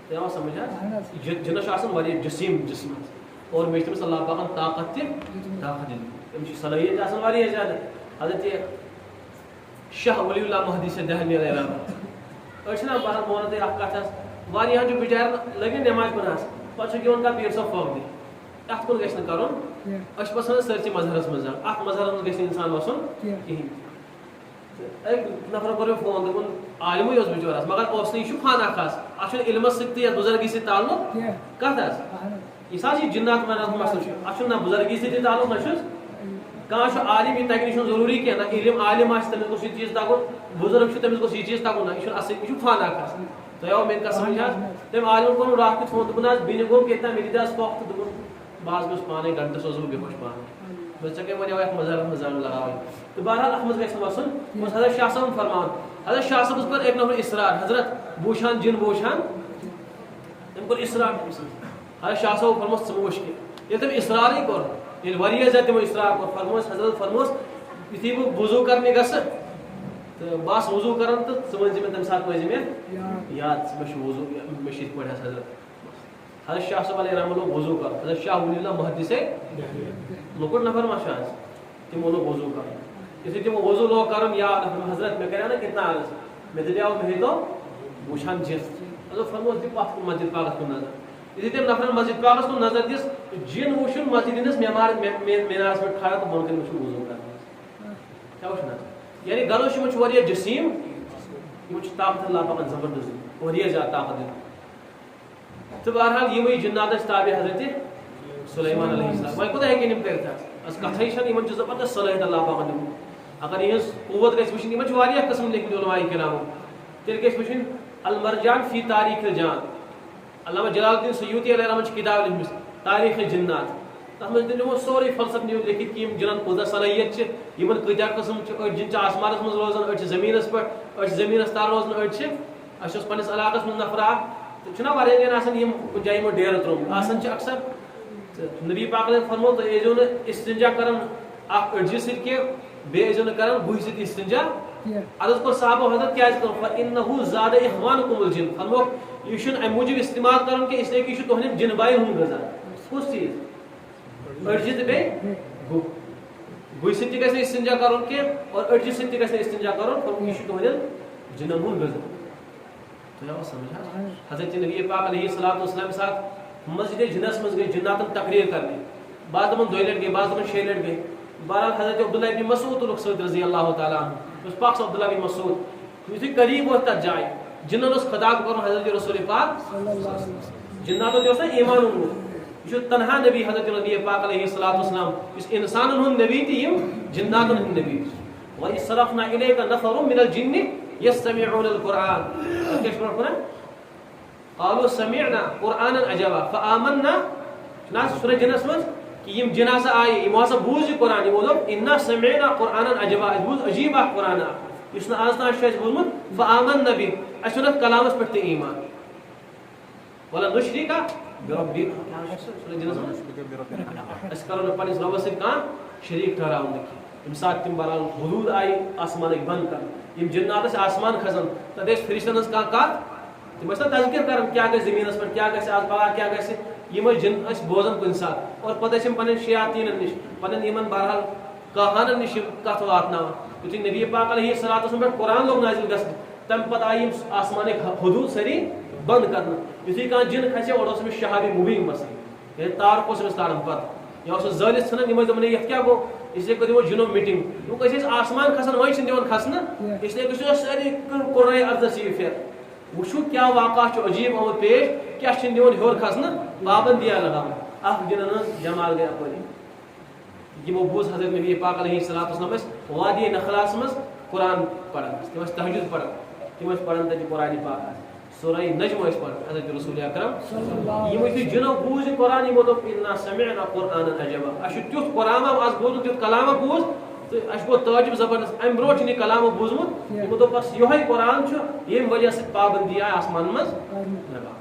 تو یہ سمجھا جنش آسان واریہ جسم اور میشتم صلی اللہ پاکن طاقت دی امچی صلاحیت آسان واریہ زیادہ حضرت شاہ ولی اللہ مہدی سے دہلی علیہ السلام ارچنا بہرحال مونتے احکات ہے واریہ جو بچار لگے نماز بناس پچھو کہ ان کا پیر صاحب فوق دی ات کن گھن کرن اس پسند سرسی مذہبس مز ات مذہبس گھن انسان وسن کہین ایک نفر کور فون دپن عالمے اس بچارس مگر اس یہ خانہ خاص ات علمس سۭتۍ یا بزرگی سۭتۍ تعلق کت حظ یہ جنات ونان مسئلہ ات نہ بزرگی سۭتۍ تعلق نہ کانٛہہ عالم یہ تگہ نہ ضروری کی نہ علم عالم آس تمس گوٚژھ یہ چیز تگُن بزرگ تمس گوٚژھ یہ چیز تگُن نہ یہ اصل یہ خانہ خاص تۄہہِ آو میٲنۍ کتھ سمجھ حظ تٔمۍ عالمن کوٚرُن راتھ کیُتھ فون دوٚپُن حظ بیٚنہِ گوٚو کیٛاہ مےٚ دِتہِ حظ پھۄکھ تہٕ دوٚپُن بہٕ حظ گوٚژھ پانے گنٹس اوسُس بہٕ بےہوش پانہٕ ژےٚ کیٛاہ وَنیو یتھ مذہبس منٛز زنگ لگاوٕنۍ تہٕ بہرحال اتھ منٛز گژھِ نہٕ وسُن بس حضرت شاہ صٲبن فرماوان حضرت شاہ صٲبس کوٚر أکۍ نفر اصرار حضرت بوٗچھان جِن بوٗچھان تٔمۍ کوٚر اصرار حضرت شاہ صٲب فرموس ژٕ وٕچھ کہِ ییٚلہِ تٔمۍ اصرارٕے کوٚر ییٚلہِ واریاہ زیادٕ تِمو اصرار کوٚر فرموس حضرت فرموس یُتھُے بہٕ وضوٗ کرنہِ گژھٕ تہٕ بہٕ آسہٕ وضوٗ کران تہٕ ژٕ ؤنۍ زِ مےٚ تَمہِ ساتہٕ پٲیزِ مےٚ یاد مےٚ چھُ وضوٗ مےٚ چھِ یِتھ پٲٹھۍ حظ حضرت حضرت شاہ صٲب علیہ رحمہ لوگ وضوٗ کر حضرت شاہ ولی اللہ مہدی سے لۄکُٹ نفر ما چھُ حظ تِمو لوگ وضوٗ کرُن یُتھُے تِمو وضوٗ لوگ کرُن یاد حضرت مےٚ کریو نا کتنا عرض مےٚ دپیو مےٚ ہیٚتو وٕچھان جِن حضرت فرموس دِ پتھ کُن مسجد پاکس کُن نظر یُتھُے تٔمۍ نفرن مسجد پاکس کُن نظر دِژ جِن وٕچھُن مسجد ہٕنٛدِس مینارس پٮ۪ٹھ کھڑا تہٕ بۄن کَنۍ وٕچھُن وضوٗ کران کیٛاہ وٕچھُن حظ یعنی گرو چھُ یِمن چھُ واریاہ جسیٖم یِمن چھُ طاقت اللہ پاکن زبردست واریاہ زیادٕ طاقت دِوان تو بہرحال یمے جنات ٲسۍ تابع حضرت سلیمان علیہ السلام وۄنۍ کوٗتاہ ہیٚکن یِم کٔرِتھ حظ اَسہِ کَتھٕے چھَنہٕ یِمن چھُ زبردست صلٲحیت اللہ پاکن دیُتمُت اگر یِہٕنٛز قوت گژھِ وٕچھِنۍ یِمن چھِ واریاہ قٕسم لیکھمٕتۍ علماء کرامو تیٚلہِ گژھِ وٕچھِنۍ المرجان فی تاریخ الجان علامہ جلال الدین سیوطی علیہ رحمٰن چھِ کِتاب لیکھمٕژ تاریخ جنات تَتھ منٛز دِنۍ یِمو سورُے فلسفہٕ نیوٗ لیکھِتھ کہِ یِم جِنن کوٗتاہ صلٲحیت چھِ یِمن کۭتیاہ قٕسم چھِ أڑۍ جِن چھِ آسمانس منٛز روزان أڑۍ چھِ زٔمیٖنس پٮ۪ٹھ أڑۍ چھِ زٔمیٖنس تل روزان أڑۍ چھِ اَسہِ اوس پننِس علاقس منٛز نفر اکھ تِم چھِنہ واریاہ جایَن آسان یِم کُنہِ جایہِ یِمو ڈیرٕ ترٛوومُت آسان چھِ اکثر تہٕ نبی پاک علیہ فرموو تُہۍ ٲسۍزیو نہٕ استنجا کران اکھ أڑجہِ سۭتۍ کینٛہہ بیٚیہِ ٲسۍزیو نہٕ کران گُہہِ سۭتۍ استنجا عرض کوٚر صحابو حضرت کیازِ کوٚر فإنه زاد إخوانكم الجن فرمووُکھ یہِ چھُنہٕ اَمہِ موٗجوٗب استعمال کرُن کینٛہہ اسلیے کہِ یہِ چھُ تُہنٛدٮ۪ن جِن باین ہُنٛد غذا کُس چیٖز أڑجہِ تہٕ بیٚیہِ گُہہ گُہہِ سۭتۍ تہِ گژھِ نہٕ استنجا کرُن کینٛہہ اور أڑجہِ سۭتۍ تہِ گژھِ نہٕ استنجا کرُن فرمووُکھ یہِ چھُ تُہنٛدٮ۪ن جِنن ہُنٛد غذا حضرت نبی پاک علیہ السلام ساتھ مسجد جنس مز گئی جناتن تقریر کرنے بعض دپان 2 لٹ گئی بعض دپان 6 لٹ گئی بہرحال حضرت عبداللہ بن مسعود رخصت رضی اللہ تعالیٰ عنہ اس پاک عبداللہ بن مسعود یتھُے قریب ووت تتھ جایہِ جنن اوس خطاب کرُن حضرت رسول پاک جناتن تہِ اوس نا ایمان اوٚنمُت یہ چھُ تنہا نبی حضرت نبی پاک علیہ السلام یُس انسانن ہُنٛد نبی تہِ یِم جناتن ہٕنٛدۍ نبی تہِ وَإِذْ صَرَفْنَا إِلَيْكَ نَفَرٌ مِنَ الْجِنِّ يستمعون القرآن كيف يقولون قالوا سمعنا قرآنا عجبا فآمنا ناس سورة جنس مز کہ یم جناس آئے یمو ہسا بوز یہ قرآن یمو دوٚپ انا سمعنا قرآنا عجبا بوز عجیب اکھ قرآن یُس نہٕ آز تام چھُ اَسہِ بوٗزمُت فآمنا به اَسہِ اوٚن اتھ کلامس پٮ۪ٹھ تہِ ایمان وَلَن نُشرِکَ بربنا أسۍ کرو نہٕ پننِس رۄبس سۭتۍ کانٛہہ شریٖک ٹھہراوُن نہٕ کینٛہہ ییٚمہِ ساتہٕ تِم بہرحال حدوٗد آیہِ آسمانٕکۍ بنٛد کرنہٕ یم جنات ٲسۍ آسمان کھسان تتہِ ٲسۍ فرشتن ہٕنٛز کانٛہہ کتھ تِم ٲسۍ نا تذکر کران کیٛاہ گژھِ زٔمیٖنس پٮ۪ٹھ کیٛاہ گژھِ آز پگاہ کیٛاہ گژھِ یِم ٲسۍ جِن ٲسۍ بوزان کُنہِ ساتہٕ اور پتہٕ ٲسۍ یِم پنٕنٮ۪ن شیاطیٖنن نِش پننٮ۪ن یِمن بہرحال کاہانن نِش یِم کتھ واتناوان یُتھُے نبی پاک علیہ الصلوۃ والسلام پٮ۪ٹھ قرآن لوگ نازل گژھنہِ تمہِ پتہٕ آیہِ یِم آسمانٕکۍ حدوٗد سٲری بنٛد کرنہٕ یُتھُے کانٛہہ جِن کھسہِ اورٕ اوس أمِس شہابِ مُبیٖن مسلہٕ یعنی تارُک اوس أمِس تاران پتہٕ یا اوس سُہ زٲلِتھ ژھٕنان یِم ٲسۍ دپان یتھ کیٛاہ گوٚو اسلیے کٔر یِمو جِنو میٖٹِنٛگ دوٚپُکھ أسۍ ٲسۍ آسمان کھسان وۄنۍ چھِنہٕ دِوان کھسنہٕ اسلیے گٔژھِو سٲری قرآنِ اردس یہِ پھِر وٕچھو کیٛاہ واقعہ چھُ عجیٖب آمُت پیش کیٛاہ چھِنہٕ دِوان ہیوٚر کھسنہٕ پابندِیا لگاونہٕ اکھ جِنن ہٕنٛز جمال گٔے اپٲری یِمو بوٗز حضرت نبی پاک علیہ الصلوۃ والسلام ٲسۍ وادی نخلاہس منٛز قرآن پران تِم ٲسۍ تہجُد پران تِم ٲسۍ پران تتہِ قرآنِ پاک سورہ نجم اس پر حضرت رسول اکرم یہ جنو بوز قرآن یہ دوپ انا سمعنا قرآنا عجبا اش تیت قرآن آز بوزن تیت کلام بوز تو اش گو تعجب زبردست ام برو چھ کلام بوزمت یہ دوپ بس یہ قرآن چھ یم وجہ سے پابندی آئی آسمان مز لگا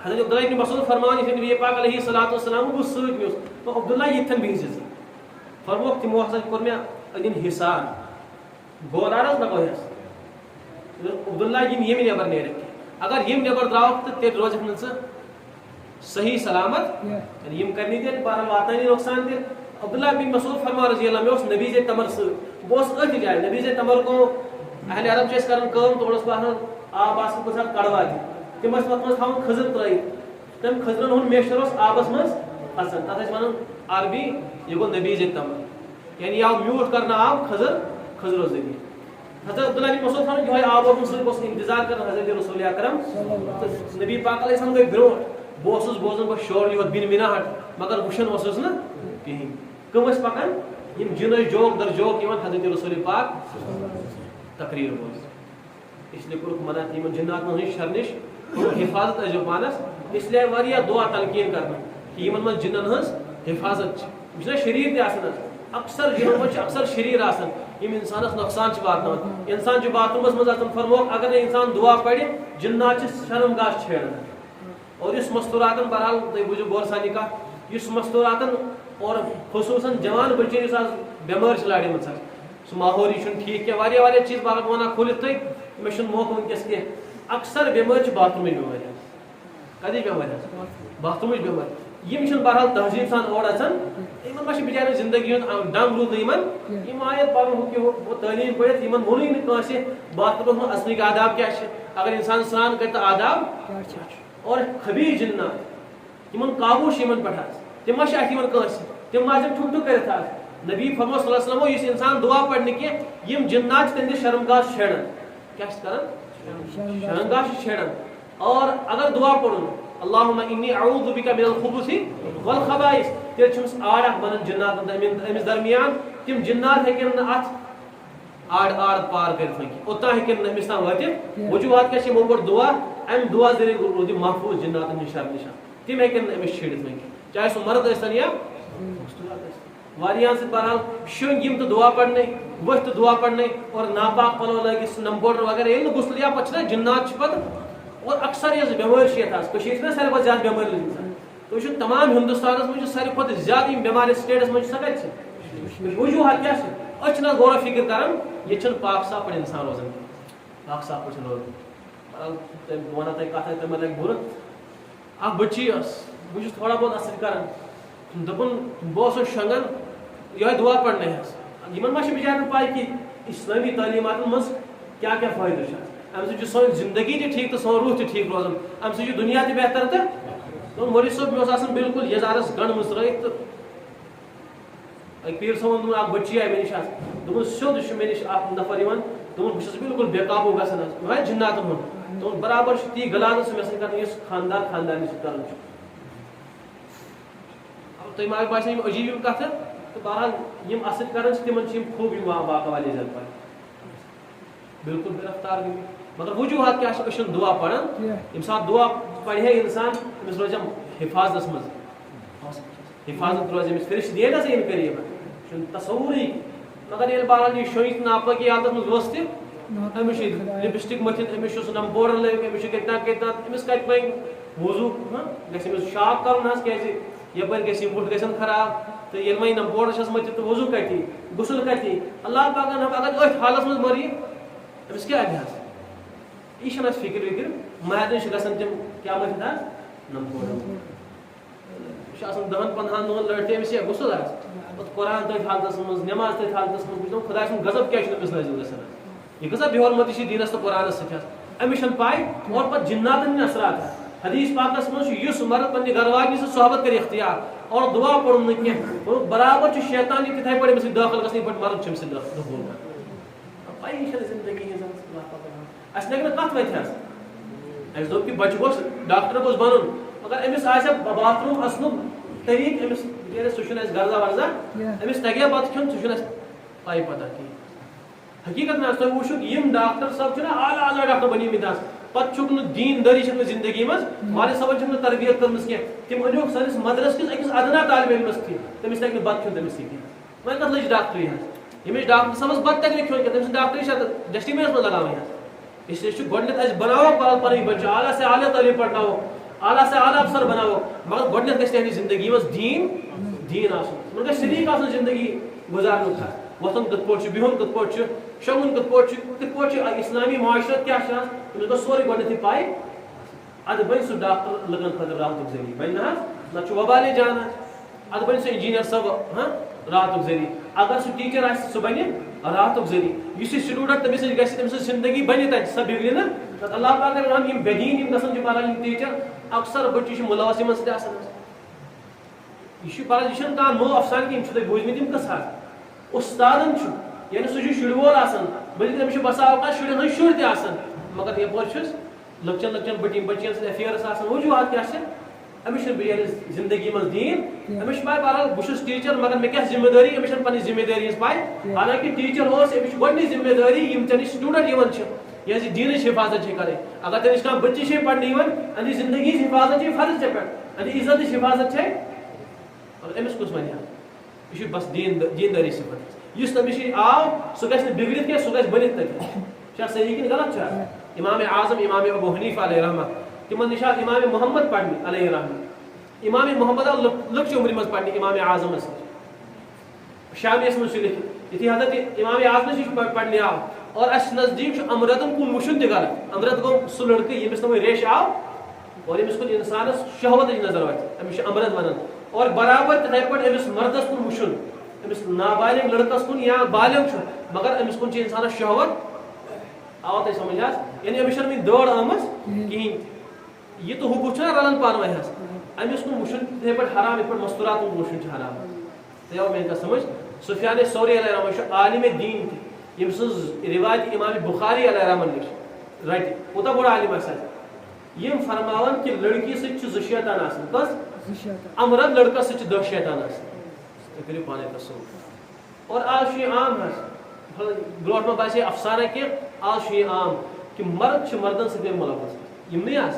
حضرت عبداللہ ابن مسعود فرمان یہ نبی پاک علیہ الصلوۃ والسلام بو سوت میوس تو عبداللہ یہ تھن بہز فرموک تمو ہسا کور میں ادین حساب گولارس لگویس عبداللہ یم نیبر نیرے اگر یم نیبر دراو تو تیل روز صحیح سلامت یم کرنی دے بہرحال واتانی نقصان دے عبداللہ بن مسعود فرما رضی اللہ عنہ نبی تمر بہت ات جائے نبی تمر کو اہل عرب چھ کران کام تو بہرحال آب آس کھانا کڑوا دے تم پتہ مز تھاؤن کھزر ترائیت تم کھزرن ہند میشر آبس مز اثر تک ونان عربی یہ گو نبی تمر یعنی آو میوٹ کرنا آب کھزرو ذریعے حضرت عبداللہ بن مسعود فرمان یہ آب ووتن سب انتظار کر حضرت رسول اکرم نبی پاک علیہ السلام گئی برو بہت بوزن گو شور یہ بن مناہٹ مگر وشن وسس نا کہین کم پکان یم جن جوک در جوک حضرت رسول پاک تقریر بوز اس لیے کورک منع ان جنات ہند شر نش حفاظت ازو پانس اس لیے واریاہ دعا تلقین کرنا کہ ان من جنن ہز حفاظت یہ شریر تہ اکثر جنوں مجھ اکثر شریر آسان یم انسانس نقصان واتنان انسان باتھ رومس مز فرموک اگر انسان دعا پڑھ جنات شرم گاہ چھیڑان اور اس مستوراتن بہرحال تھی بوزو غور سانی کت اس مستوراتن اور خصوصاً جوان بچے اس بیمار لاڑی مت سہ ماحول یہ ٹھیک کی واریاہ چیز بہت ونان کھولت تھی مے موقع ونکس کی اکثر بیمار باتھ روم بیمار کدی بیمار باتھ روم بیمار یم بہرحال تہذیب سان اور اچان ان ما بچار زندگی ہند ڈنگ رود یم آیت پہ تعلیم پڑھت ان وونی نس باتھ روم اصلی آداب کیا اگر انسان سران کر تو آداب اور خبیر جنات ان قابوش ان پہ تم ما تم ما ٹھک ٹھک کرت نبی فرمو صلی اللہ علیہ وسلم اس انسان دعا پڑھ کی یم جنات تہندس شرمگاہ چھیڑان کیا کران شرمگاہ چھیڑان اور اگر دعا پڑھن اللہم انی اعوذ بک من الخبث والخبائث تیل چھمس آڑ بنن جنات امس درمیان تم جنات ہیکن ات آڑ پار کرت اوتان ہیکن امس تام واتت وجوہات کیا چھ موبر دعا ام دعا ذریعہ رود محفوظ جنات ہند شر نشان تم ہیکن امس چھیڑت چاہے سہ مرد ٲسۍتن یا واریاہن سۭتۍ بہرحال شونگۍ یم تو دعا پڑھنے ؤتھۍ تو دعا پڑھنے اور ناپاک پلو لٲگِتھ نمبوڈر وغیرہ ییٚلہِ نہٕ غسل یا پتہٕ چھِنہ جنات چھِ پتہٕ اور اکثر یہ بیمار کشیر چھِ ساروی کھۄتہٕ زیادٕ بیمار لٔگمٕژ تُہۍ وٕچھِو تمام ہندوستانس منٛز چھِ ساروی کھۄتہٕ زیادٕ یِم بیمارِ سٹیٹس منٛز چھِ سۄ کتہِ چھِ وجوہات کیٛاہ چھِ أسۍ چھِنہٕ غور و فکر کران ییٚتہِ چھُنہٕ پاک صاف پٲٹھۍ انسان روزان پاک صاف پٲٹھۍ چھُنہٕ روزان بہٕ وَنو تۄہہِ کتھ تَمہِ لگہِ بُرٕ اکھ بٔچی ٲس بہٕ چھُس تھوڑا بہت اثر کران دوٚپُن بہٕ اوسُس شۄنٛگان یِہوٚے دعا پڑھنے حظ یِمن ما چھِ بِچارٮ۪ن پاے کہِ اسلٲمی تعلیٖماتن منٛز کیٛاہ کیٛاہ فٲیدٕ چھُ امہ سۭتۍ چھُ سٲنۍ زندگی تہِ ٹھیٖک تہٕ سون روح تہِ ٹھیٖک روزان امہ سۭتۍ چھُ دُنیا تہِ بہتر تہٕ دوٚپُن مولوی صٲب مےٚ اوس آسان بِلکُل یزارس گنٛڈ مٕژرٲیِتھ تہٕ أکۍ پیٖر صٲبن دوٚپُن اکھ بٔچی آیہِ مےٚ نِش آز دوٚپُن سیوٚد چھُ مےٚ نِش اکھ نفر یِوان دوٚپُن بہٕ چھُس بِلکُل بے قابوٗ گژھان حظ یِہوٚے جِناتن ہُنٛد دوٚپُن برابر چھُ تی غلازت سُہ مےٚ سۭتۍ کران یُس خاندار خاندارنہِ سۭتۍ کران چھُ تۄہہِ ما باسہِ یِم عجیٖب یِم کتھٕ تہٕ بہرحال یِم اثر کران چھِ تِمن چھِ یِم خوٗب یِم واقع واریاہ زیادٕ پاے بالکل بے رفتار گٔمٕتۍ مگر وجوہات کیا أسۍ چھِنہٕ دعا پڑھان ییٚمہِ ساتہٕ دعا پڑِ ہے انسان أمِس روزِ حفاظتس منٛز حفاظت روزِ أمِس فرشتہٕ دِیہِ نہ سا یِم قریٖب چھُنہٕ تصوُرٕے مگر ییٚلہِ بہرحال یہِ شۄنٛگِتھ ناپٲکی حالتس منٛز ؤژھ تہِ أمِس چھُ لِپسٹِک مٔتھِتھ أمِس چھُ سُہ نم پوڈر لٲگِتھ أمِس چھُ کتہِ تام أمِس کتہِ پَکہِ وضوٗ گژھِ أمِس شاک کرُن حظ کیازِ یپٲرۍ گژھِ یِم بُتھ گژھن خراب تہٕ ییٚلہِ وۄنۍ نم پوڈر چھس مٔتھِتھ تہٕ وضوٗ کتہِ غسل کتہِ اللہ پاکن اگر أتھۍ حالس منٛز مٔر یہِ أمِس کیٛاہ اَدِ حظ یہِ چھنہٕ اَسہِ فِکر وِکر مہرنہِ چھِ گژھان تِم کیٛاہ مٔتھِتھ حظ نم پوڈر یہِ چھُ آسان 10-15 دۄہن لٔڑتھٕے أمِس یہِ غسل حظ پتہٕ قرآن تٔتھۍ حالتس منٛز نٮ۪ماز تٔتھۍ حالتس منٛز بہٕ چھُس دپان خۄداے سُنٛد غضب کیٛاہ چھُ أمِس نٲزِل گژھان یہِ کۭژاہ بیہولمٔتی چھِ دیٖنس تہٕ قرآنس سۭتۍ حظ أمِس چھنہٕ پاے اور پتہٕ جناتن ہٕنٛدۍ اثرات حدیث پاکس منٛز چھُ یُس مرد پننہِ گرٕ واجنہِ سۭتۍ صحبت کرِ اختیار اور دعا پوٚرُن نہٕ کینٛہہ برابر چھُ شیطان یہِ تِتھٕے پٲٹھۍ أمِس سۭتۍ دٲخل گژھان یِتھ پٲٹھۍ مرد چھُ أمِس سۭتۍ دخول کران پایی چھنہٕ زندگی ہٕنٛز اَسہِ لگہِ نہٕ کتھ وتھِ حظ اَسہِ دوٚپ کہِ بچہِ گوٚژھ ڈاکٹر گوٚژھ بنُن مگر أمِس آسہِ باتھ روٗم اژنُک طریٖقہٕ أمِس بِچٲرِس سُہ چھُنہٕ اَسہِ غرضا ورضا أمِس تگیا بتہٕ کھیوٚن سُہ چھُنہٕ اَسہِ پاے پتہ کِہیٖنۍ حقیٖقت نہ حظ تُہۍ وٕچھِو یِم ڈاکٹر صٲب چھِنہ اعلیٰ اعلیٰ ڈاکٹر بنیمٕتۍ حظ پتہ چھُکھ نہٕ دیٖندٲری چھَکھ نہٕ زندگی منٛز والد صٲبن چھَکھ نہٕ تربیت کٔرمٕژ کینٛہہ تِم أنۍہوکھ سٲنِس مدرس کِس أکِس ادنا طالبہِ علمس تھی تٔمِس تگہِ نہٕ بتہٕ کھیوٚن تٔمِس تھی کینٛہہ وۄنۍ کتھ لٔج ڈاکٹری حظ ییٚمِس ڈاکٹر صٲبس بتہٕ تگہِ نہٕ کھیوٚن کینٛہہ تٔمِس چھِ ڈاکٹری چھِ ڈسٹہٕ بِنس منٛز لگاوٕنۍ حظ اسلیے چھُ گۄڈٕنیتھ أسۍ بناوو پنٕنۍ بچہِ اعلیٰ سے اعلیٰ تعلیٖم پرناوو اعلیٰ سے اعلیٰ افسر بناوو مگر گۄڈٕنیتھ گژھِ تِہنٛدِ زندگی منٛز دیٖن آسُن تِمن گژھِ شریٖک آسُن زندگی گُزارنُک حظ وۄتھُن کِتھ پٲٹھۍ چھُ بِہُن کِتھ پٲٹھۍ چھُ شۄنٛگُن کِتھ پٲٹھۍ چھُ اسلامی معاشرت کیٛاہ چھُ آسان تٔمِس گوٚژھ سورُے گۄڈٕنیتھٕے پاے ادٕ بنہِ سُہ ڈاکٹر لُکن خٲطرٕ راحتُک ذٔریعہٕ بنہِ نہ حظ نتہٕ چھُ وبالے جان حظ ادٕ بنہِ سُہ انجیٖنر صٲب راحتُک ذٔریعہٕ اگر سُہ ٹیٖچر آسہِ سُہ بنہِ راحتُک ذٔریعہٕ یُس یہِ سٹوٗڈنٹ تٔمِس نِش گژھِ تٔمۍ سٕنٛز زندگی بنہِ تتہِ سۄ بِگڑِ نہٕ تتھ اللہ پاک کرِ رحم یِم بے دیٖن یِم گژھان چھِ پران یِم ٹیٖچر اکثر بچہِ چھِ مُلوث یِمن سۭتۍ آسان یہ پران یہ کھانا نو افسانہ کی تھی بوٗزمٕتۍ یِم قٕصہٕ حظ اُستادن چھُ یعنی سُہ چھُ شُرۍ وول آسان بٔلکہِ تٔمِس چھُ بسا اوقات شُرٮ۪ن ہٕنٛدۍ شُرۍ تہِ آسان مگر یپٲرۍ چھُس لۄکچن لۄکچن بٔچین سۭتۍ ایفیئرس آسان وجوہات کیٛاہ چھِ أمِس چھُنہٕ بِچٲرِس زندگی منٛز دیٖن أمِس چھُ پاے بہرحال بہٕ چھُس ٹیٖچر مگر مےٚ کیٛاہ ذمہٕ دٲری أمِس چھنہٕ پنٕنۍ ذمہٕ دٲری ہٕنٛز پاے حالانکہِ ٹیٖچر اوس أمِس چھِ گۄڈٕنِچ ذمہٕ دٲری یِم ژےٚ نِش سٹوٗڈنٹ یِوان چھِ یِہٕنٛزِ دیٖنٕچ حِفاظت چھِ کرٕنۍ اگر ژےٚ نِش کانٛہہ بٔچی چھے پرنہِ یِوان أہنٛدِ زندگی ہٕنٛز حِفاظت چھے فرض ژےٚ پٮ۪ٹھ أہنٛدِ عزتٕچ حِفاظت چھے مگر أمِس کُس وَنہِ ہا یہِ چھُ بس دیٖندٲری صِفت یُس تٔمِس نِش آو سُہ گژھِ نہٕ بِگڑِتھ کینٛہہ سُہ گژھِ بٔنِتھ تَتہِ چھا صحیح کِنہٕ غلط چھا امام اعظم امام ابو حنیفہ علیہ رحمہ تِمن نِش آو امام محمد پرنہِ علیہ رحمہ امام محمد آو لۄکچہِ عمرِ منٛز پرنہِ امام اعظمس نِش شامیَس منٛز چھُ لیکھِتھ یُتھُے حضرت امام اعظمس نِش پرنہِ آو اور اَسہِ نزدیٖک چھُ امرتن کُن وٕچھُن تہِ غلط امرت گوٚو سُہ لڑکہٕ ییٚمِس نہٕ وۄنۍ ریش آو اور ییٚمِس کُن اِنسانس شہوتٕچ نظر واتہِ أمِس چھُ امرت ونان اور برابر تِتھٕے پٲٹھۍ أمِس مردس کُن وٕچھُن أمِس نابالغ لڑکس کُن یا بالغ چھُ مگر أمِس کُن چھِ اِنسانس شہوت آو تۄہہِ سمجھ حظ یعنی أمِس چھنہٕ وٕنہِ دٲڑ آمٕژ کِہینۍ یہِ تہٕ ہُہ بُتھ چھُنہ رلان پانہٕ ؤنۍ حظ أمِس کُن وٕچھُن تِتھٕے پٲٹھۍ حرام یِتھ پٲٹھۍ مستوٗرات کُن وٕچھُن چھُ حرام تۄہہِ آو میٲنۍ کتھ سمجھ سفیان ثوری علیہ رحمہ چھُ عالمِ دیٖن تہِ ییٚمہِ سٕنٛز رِوایت امام بُخاری علیہ رحمہ نِش رٹہِ کوٗتاہ بوٚڑ عالِم آسہِ یِم فرماوان کہِ لڑکی سۭتۍ چھِ 2 شیطان آسان کٔژ امرت لڑکس سۭتۍ چھِ 2 شیطان آسان تُہۍ کٔرِو پانے تصوُر اور آز چھُ یہِ عام حظ برونٛٹھ ما باسے افسانہ کینٛہہ آز چھُ یہِ عام کہِ مرد چھِ مردن سۭتۍ بیٚیہِ مُلوث یِمنٕے حظ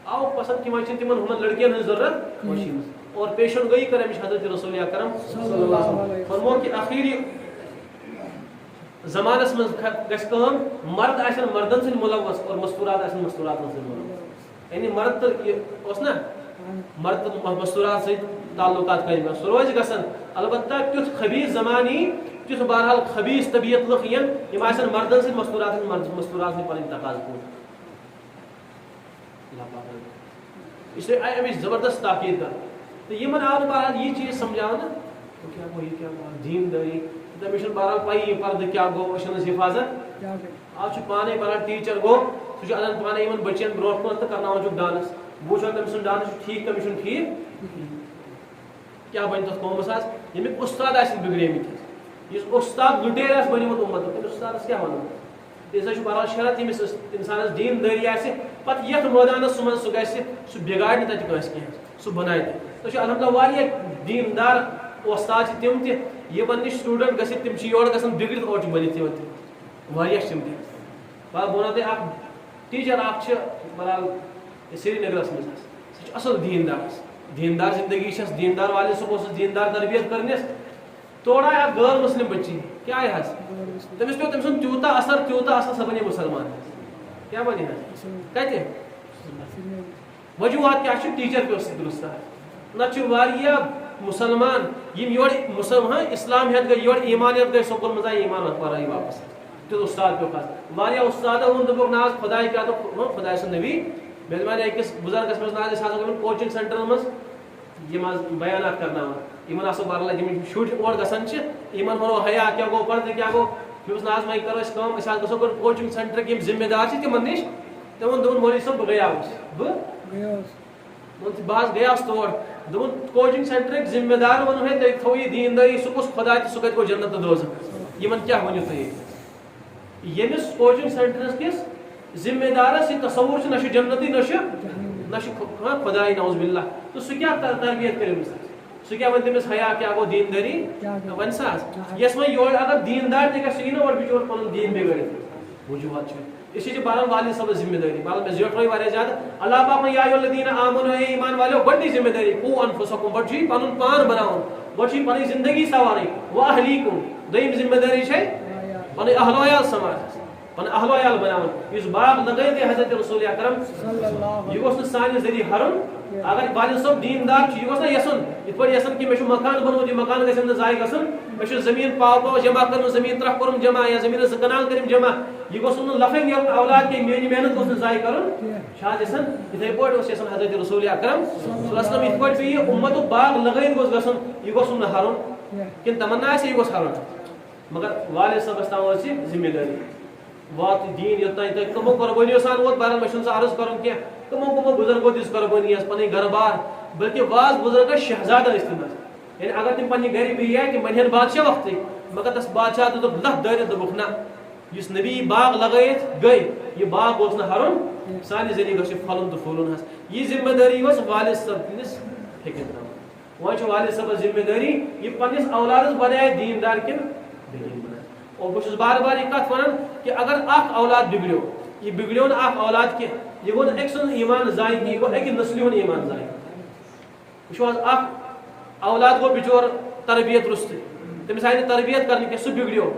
آو پسنٛد کہِ وۄنۍ چھِ تِمن ہُمن لڑکین ہٕنٛز ضروٗرت خوشی منٛز اور پیشن گویی کٔر أمِس حضرت رسول اکرم صلی اللہ علیہ وسلم فرمو کہِ آخری زمانس منٛز گژھِ کٲم مرد آسن مردن سۭتۍ مُلوث اور مستوٗرات آسن مستوٗراتن سۭتۍ مُلوث یعنی مرد تہٕ یہِ اوس نا مرد تہٕ مستوٗرات سۭتۍ تعلقات قٲیِم سُہ روزِ گژھان البتہ تیُتھ خبیٖث زمانہٕ یی تیُتھ بہرحال خبیٖث طبیعت لُکھ یِن یِم آسن مردن سۭتۍ مستوٗرات سۭتۍ پنٕنۍ تقاضہٕ پوٗرٕ اس لیے آیہِ اَمِچ زبردست تاکیٖد کرنہٕ تہٕ یِمن آو نہٕ بہرحال یہِ چیٖز سمجھاونہٕ کیٛاہ گوٚو یہِ کیٛاہ گوٚو دیٖندٲری تٔمِس چھُنہٕ بہرحال پَیی یہِ پردٕ کیٛاہ گوٚو أچھن ہٕنٛز حِفاظت آز چھُ پانے بہرحال ٹیٖچر گوٚو سُہ چھُ اَنان پانے یِمن بٔچین برونٛٹھ کُن تہٕ کرناوان چھُکھ ڈانس بہٕ وٕچھو تٔمۍ سُنٛد ڈانس چھُ ٹھیٖک تٔمِس چھُنہٕ ٹھیٖک کیٛاہ بنہِ تتھ قومس آز ییٚمیُک اُستاد آسن بِگڑیمٕتۍ یُس اُستاد لُٹیر آسہِ بنیومُت اُمتُک تٔمِس اُستادس کیٛاہ وَنو تیٖژ چھُ بہرحال شرط ییٚمِس اِنسانس دیٖندٲری آسہِ پتہٕ یتھ مٲدانس منٛز سُہ گژھِ سُہ بِگاڑِ نہٕ تتہِ کٲنٛسہِ کینٛہہ سُہ بناوِ تہِ تۄہہِ چھُ الحمدُاللہ واریاہ دیٖندار وۄستاد چھِ تِم تہِ یِمن نِش سٹوٗڈنٹ گٔژھِتھ تِم چھِ یورٕ گژھان بِگڑِتھ اورٕ چھِ بٔنِتھ یِوان تِم واریاہ چھِ تِم تہِ بہٕ وَنو تۄہہِ اکھ ٹیٖچر اکھ چھِ بہرحال سرینگرس منٛز حظ سُہ چھُ اصل دیٖندار دیٖندار زندگی چھس دیٖندار والد صٲب اوسُس دیٖندار تربیت کٔرنِس تورٕ آیہِ اکھ غٲر مُسلِم بٔچی کیٛاہ آیہِ حظ تٔمِس پیوٚو تٔمۍ سُنٛد تیوٗتاہ اثر سۄ بنے مُسلمان کیٛاہ بنے حظ کتہِ وجوہات کیٛاہ چھُ ٹیٖچر پیوٚو سُہ درست نتہٕ چھِ واریاہ مُسلمان یِم یورٕ اسلام ہٮ۪تھ گٔے یورٕ ایٖمانیت گٔے سکوٗل منٛز آیہِ ایٖمان پرٲے واپس تیُتھ اُستاد پیوٚو حظ واریاہ اُستادو ووٚن دوٚپُکھ نہ حظ خۄداے کیٛاہ دوٚپ خۄداے سُنٛد نبی مےٚ دپاے أکِس بُزرگس منٛز نہ حظ أسۍ ہسا گٔمٕتۍ کوچِنگ سینٹرن منٛز یِم حظ بیانات کرناوان یِمن آسو بہرحال یِم شُرۍ اور گژھان چھِ یِمن ونو حیا کیٛاہ گوٚو پردٕ کیٛاہ گوٚو مےٚ اوس نہ حظ وۄنۍ کرو أسۍ کٲم أسۍ حظ گژھو گۄڈٕ کوچِنگ سینٹرٕکۍ یِم ذمہٕ دار چھِ تِمن نِش تِمو دوٚپُن مولوی صٲب بہٕ گٔیاوُس بہٕ حظ گٔیاوُس تور دوٚپُن کوچِنگ سینٹرٕکۍ ذمہٕ دار ووٚنُن ہے تُہۍ تھٲوو یہِ دیٖندٲری سُہ کُس خۄدا تہٕ سُہ کتہِ گوٚو جنت تہٕ دوزخ یِمن کیٛاہ ؤنِو تُہۍ ییٚمِس کوچِنگ سینٹرس کِس ذمہٕ دارس یہِ تصوُر چھُ نہ چھُ جنتٕے نہ چھُ خۄداے نعوذ باللہ تہٕ سُہ کیٛاہ تربیت کرِ أمِس سُہ کیٛاہ وَنہِ تٔمِس حیا کیٛاہ گوٚو دیٖندٲری وَنہِ سا حظ یۄس وۄنۍ یورٕ اگر دیٖندار تہِ گژھِ سُہ یی نہٕ اورٕ بِچور پنُن دیٖن بِگٲڑِتھ وجوہات اس بہرحال والد صاحب ذمہ داری بہرحال میں زیٹھو واریاہ زیادہ اللہ پاک یا الذین آمنوا اے ایمان والو گۄڈنی ذمہ داری قو انفسکم گۄڈٕ چھُ پنُن پان بناوُن گۄڈٕ چھُ پنٕنۍ زندگی سوارٕنۍ و اہلیکم دوٚیِم ذمہ داری چھے پنٕنۍ اہل و عیال سماج پنٕنۍ اہل و عیال بناوُن یُس باغ لگٲیِتھ دی حضرت رسول اکرم یہِ گوٚژھ نہٕ سانہِ ذٔریعہٕ ہرُن اگر والد صٲب دیندار چھُ یہِ گوٚژھ نہ یژھُن یِتھ پٲٹھۍ یژھان کہ مےٚ چھُ مکان بنومُت یہِ مکان گژھٮ۪م نہٕ ضایع گژھُن مےٚ چھُ زٔمیٖن پاو پاو جمع کٔرمٕژ زٔمیٖن ترٛکھ کوٚرُم جمع یا زٔمیٖنس 2 کنال کٔرِم جمع یہِ گوٚژھ نہٕ لفظ نیرُن اولاد کینٛہہ میٛانہِ محنت گوٚژھ نہٕ ضایع کَرُن چھِ حظ یژھان یِتھَے پٲٹھۍ اوس یژھان حضرت رسول اکرم صلی اللہ علیہ وسلم یِتھ پٲٹھۍ بیٚیہِ یہِ اُمتُک باغ لگٲیِتھ گوٚژھ گژھُن یہِ گوٚژھ نہٕ ہرُن کِنہٕ تمنا آسہِ یہِ گوٚژھ ہرُن مگر والد صٲبس تام ٲس یہِ ذمہ دٲری وات دیٖن یوٚتانۍ تۄہہِ کٕمو قۄربٲنیو سان ووت بہرحال مےٚ چھُنہٕ سُہ عرض کَرُن کینٛہہ کٕمو بُزرگو دِژ قۄربٲنی ٲس پنٕنۍ گرٕ بار بلکہ بعض بزرگ شہزادہ ٲسۍ تِم یعنی اگر تِم پننہِ گرِ بِہِیا تِم بنہن بادشاہ وقتٕے مگر تس بادشاہ دوٚپ لَتھ دٲرِتھ دوٚپُکھ نہ یُس نبی باغ لگٲیِتھ گٔے یہِ باغ گوٚژھ نہٕ ہرُن سانہِ ذٔریعہٕ گوٚژھ یہِ پھۄلُن تہٕ پھوٗلُن حظ یہِ ذمہ دٲری ٲس والد صٲب تٔمِس ہیٚکہِ ترٛاوُن وۄنۍ چھِ والد صٲبس ذمہ دٲری یہِ پننِس اولادس بنایہِ دیندار کِنہٕ بے دین بنایہِ اور بہٕ چھُس بار بار یہِ کتھ ونان کہ اگر اکھ اولاد بگڑیو یہِ بگڑیو نہٕ اکھ اولاد کینٛہہ یہِ گوٚو نہٕ أکۍ سُنٛد ایمان ضایع کینٛہہ یہِ گوٚو أکہِ نسلہِ ہُنٛد ایمان ضایع وٕچھو حظ اکھ اولاد گوٚو بِچور تربیت روٚستُے تٔمِس آیہِ نہٕ تربیت کرنہٕ کینٛہہ سُہ بگڑیو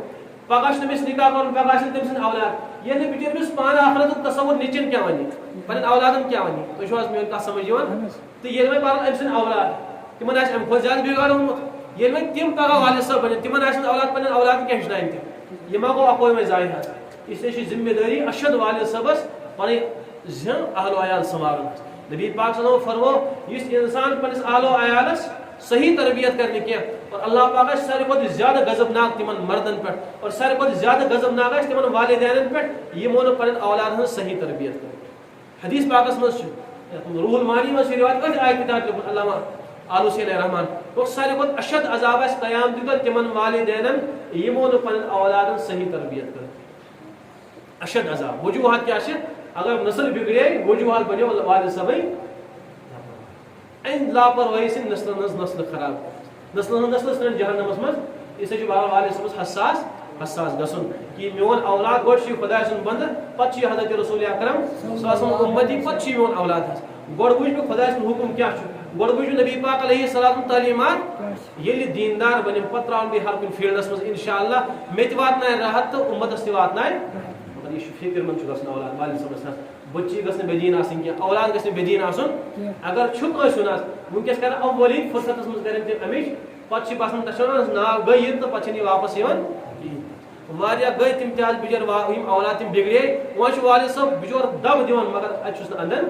پگہہ چھُ تٔمِس نکاح کرُن پگہہ چھُنہٕ تٔمۍ سٕنٛدۍ اولاد ییٚلہِ نہٕ بِچٲرِس پانہٕ آخرتُک تصوُر نیٚچوٮ۪ن کیٛاہ وَنہِ پنٕنٮ۪ن اولادن کیٛاہ وَنہِ تُہۍ چھِو حظ میٲنۍ کتھ سمجھ یِوان تہٕ ییٚلہِ وۄنۍ پَرن أمۍ سٕنٛدۍ اولاد تِمن آسہِ اَمہِ کھۄتہٕ زیادٕ بِگاڑ اوٚنمُت ییٚلہِ وۄنۍ تِم پگہہ والد صٲب بنن تِمن آسہِ نہٕ اولاد پننٮ۪ن اولادن کیٛاہ ہیٚچھناوٕنۍ تِم یہِ ما گوٚو اَپٲرۍ وۄنۍ ضایع حظ اس لیے چھِ ذمہ دٲری اشد والد صٲبس پنٕنۍ اہل و عیال سنبھالُن نبی پاک صلی اللہ علیہ وسلم فرمو یُس انسان پننِس اہل و عیالس صحیح تربیت کرنے کینٛہہ اور اللہ پاک آسہِ ساروی کھۄتہٕ زیادٕ غضبناک تِمن مردن پٮ۪ٹھ اور ساروی کھۄتہٕ زیادٕ غضبناک آسہِ تِمن والدینن پٮ۪ٹھ یِمو نہٕ پنٕنٮ۪ن اولادن ہٕنٛز صحیح تربیت کٔر حدیث پاکس منٛز چھُ روح المانی منٛز چھُ رِوایت أتھۍ آیتہِ تحت لیوٗکھمُت علامہ آلوسی علیہ رحمان دوٚپُکھ ساروی کھۄتہٕ اشد عذاب آسہِ قیامتٕکۍ دۄہ تِمن والدینن یِمو نہٕ پنٕنٮ۪ن اولادن صحیح تربیت کٔر اشد عذاب وجوہات کیٛاہ چھِ اگر نسل بگڑے وجوہات بنیو والد صٲبٕے امہِ لاپروٲہی سۭتۍ نسلن ہٕنٛز نسلہٕ خراب نسلن ہٕنٛز نسلہٕ ژھٕنن جہنمس منٛز اس لیے چھُ بہرحال والد صٲبس حساس گژھُن کہ میون اولاد گۄڈٕ چھُ خۄداے سُنٛد بنٛدٕ پتہٕ چھُ حضرت رسول اکرم صلی اللہ علیہ وسلم اُمتی پتہٕ چھُ میون اولاد حظ گۄڈٕ وٕچھ مےٚ خۄداے سُنٛد حُکم کیٛاہ چھُ گۄڈٕ وٕچھ مےٚ نبی پاک علیہ السلام تعلیٖمات ییٚلہِ دیندار بنیم پتہٕ ترٛاوَن بہٕ ہر کُنہِ فیٖلڈس منٛز انشاء اللہ مےٚ تہِ واتناے راحت تہٕ اُمتس تہِ واتناے مگر یہِ چھُ فِکر منٛد چھُ گژھُن اولاد والد صٲبس حظ بچی گژھِ نہٕ بے دیٖن آسٕنۍ کینٛہہ اولاد گژھِ نہٕ بے دیٖن آسُن اگر چھُ کٲنٛسہِ ہُنٛد حظ وٕنکیٚس کرن اولین فُرصتس منٛز کرن تِم امِچ پتہٕ چھِ باسان تۄہہِ چھو نہ ناو گٔے یہِ تہٕ پتہٕ چھِنہٕ یہِ واپس یِوان کِہیٖنۍ واریاہ گٔے تِم تہِ حظ بِچٲرۍ یِم اولاد تِم بِگڑے وۄنۍ چھُ والد صٲب بِچور دب دِوان مگر اتہِ چھُس نہٕ اندان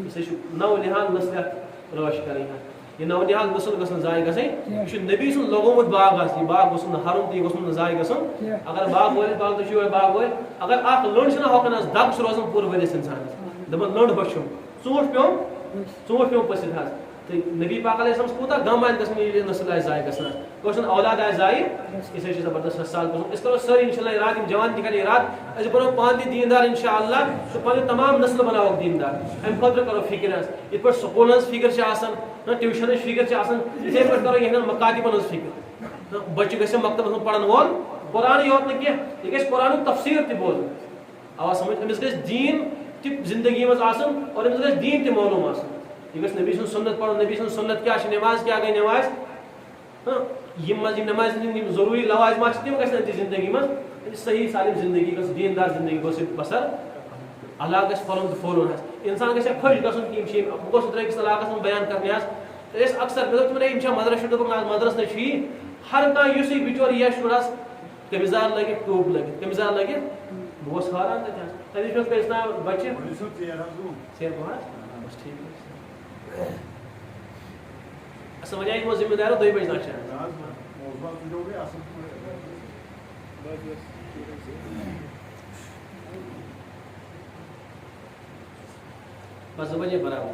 أسۍ حظ چھُ نو نِہال نسلہِ اتھ رٲچھ کرٕنۍ حظ یہ نو نِہال نسل گٔژھ نہٕ ضایع گژھٕنۍ یہِ چھُ نبی سُنٛد لوگومُت باغ حظ یہِ باغ گوٚژھ نہٕ ہرُن تہٕ یہِ گوٚژھ نہٕ ضایع گژھُن اگر باغ وٲلِس باغ تُہۍ چھِو یورٕ باغ وٲلۍ اگر اکھ لٔنٛڈ چھِنہ ہۄکھان حظ دب چھُ روزان پوٗرٕ ؤرِیَس انسانس دپان لٔنٛڈ بچھُم ژوٗنٛٹھ پیوٚم پٔسِتھ حظ تہٕ نبی پاک علیہ السلام کوٗتاہ غم آسہِ گژھان ییٚلہِ نسل آسہِ ضایع گژھان کٲنٛسہِ ہُنٛد اولاد آسہِ ضایع اس لیے چھُ زبردست حساس گژھُن أسۍ کرو سٲری انشاء اللہ رات یِم جوان تہِ کرن یہِ رات أسۍ بنو پانہٕ تہِ دیندار انشاء اللہ تہٕ پنٕنۍ تمام نسلہٕ بناووکھ دیندار امہِ خٲطرٕ کرو فکر حظ یِتھ پٲٹھۍ سکوٗلن ہٕنٛز فکر چھِ آسان ٹیوٗشنٕچ فکر چھِ آسان یِتھے پٲٹھۍ کرو یِہٕنٛدٮ۪ن مکاتِبن ہٕنٛز فکر بچہِ گژھِ مکتبس منٛز پرن وول قرآنٕے یوت نہٕ کینٛہہ یہِ گژھِ قرآنُک تفسیٖر تہِ بوزُن آوا سمجھ أمِس گژھِ دیٖن تہِ زندگی منٛز آسُن اور أمِس گژھِ دیٖن تہِ معلوٗم آسُن یہِ گژھِ نبی سُنٛد سُنت پرُن نبی سُنٛد سُنت کیٛاہ چھِ نٮ۪ماز کیٛاہ گٔے نٮ۪ماز یِم منٛز یِم نٮ۪مازِ ہٕنٛدۍ یِم ضروٗری لوازمات چھِ تِم گژھن أمۍ سٕنٛدِ زندگی منٛز صحیح سالم زندگی گٔژھ دیندار زندگی گوٚژھ یہِ بسر اللہ گژھِ پھۄلُن تہٕ پھۄلُن حظ انسان گژھِ ہا خۄش گژھُن کہ یِم چھِ بہٕ گوٚژھ اوترٕ أکِس علاقس منٛز بیان کرنہِ حظ تہٕ أسۍ اکثر مےٚ دوٚپ تِمن یِم چھا مدرسہٕ دوٚپُکھ نہ مدرسہٕ نَے چھُ یی ہر کانٛہہ یُس یہِ بِچور یہِ شُر حظ قمیٖضار لٲگِتھ ٹوٗپ لٲگِتھ قمیٖضار لٲگِتھ بہٕ اوسُس حٲران تتہِ حظ تتہِ چھُ مےٚ پرٛژھناو بچہِ ژیر گوٚو حظ بس ٹھیٖک اصل وجہ یِمو ذمہ دارو 2 بجہِ تام چھِ بس 2 بجے برابر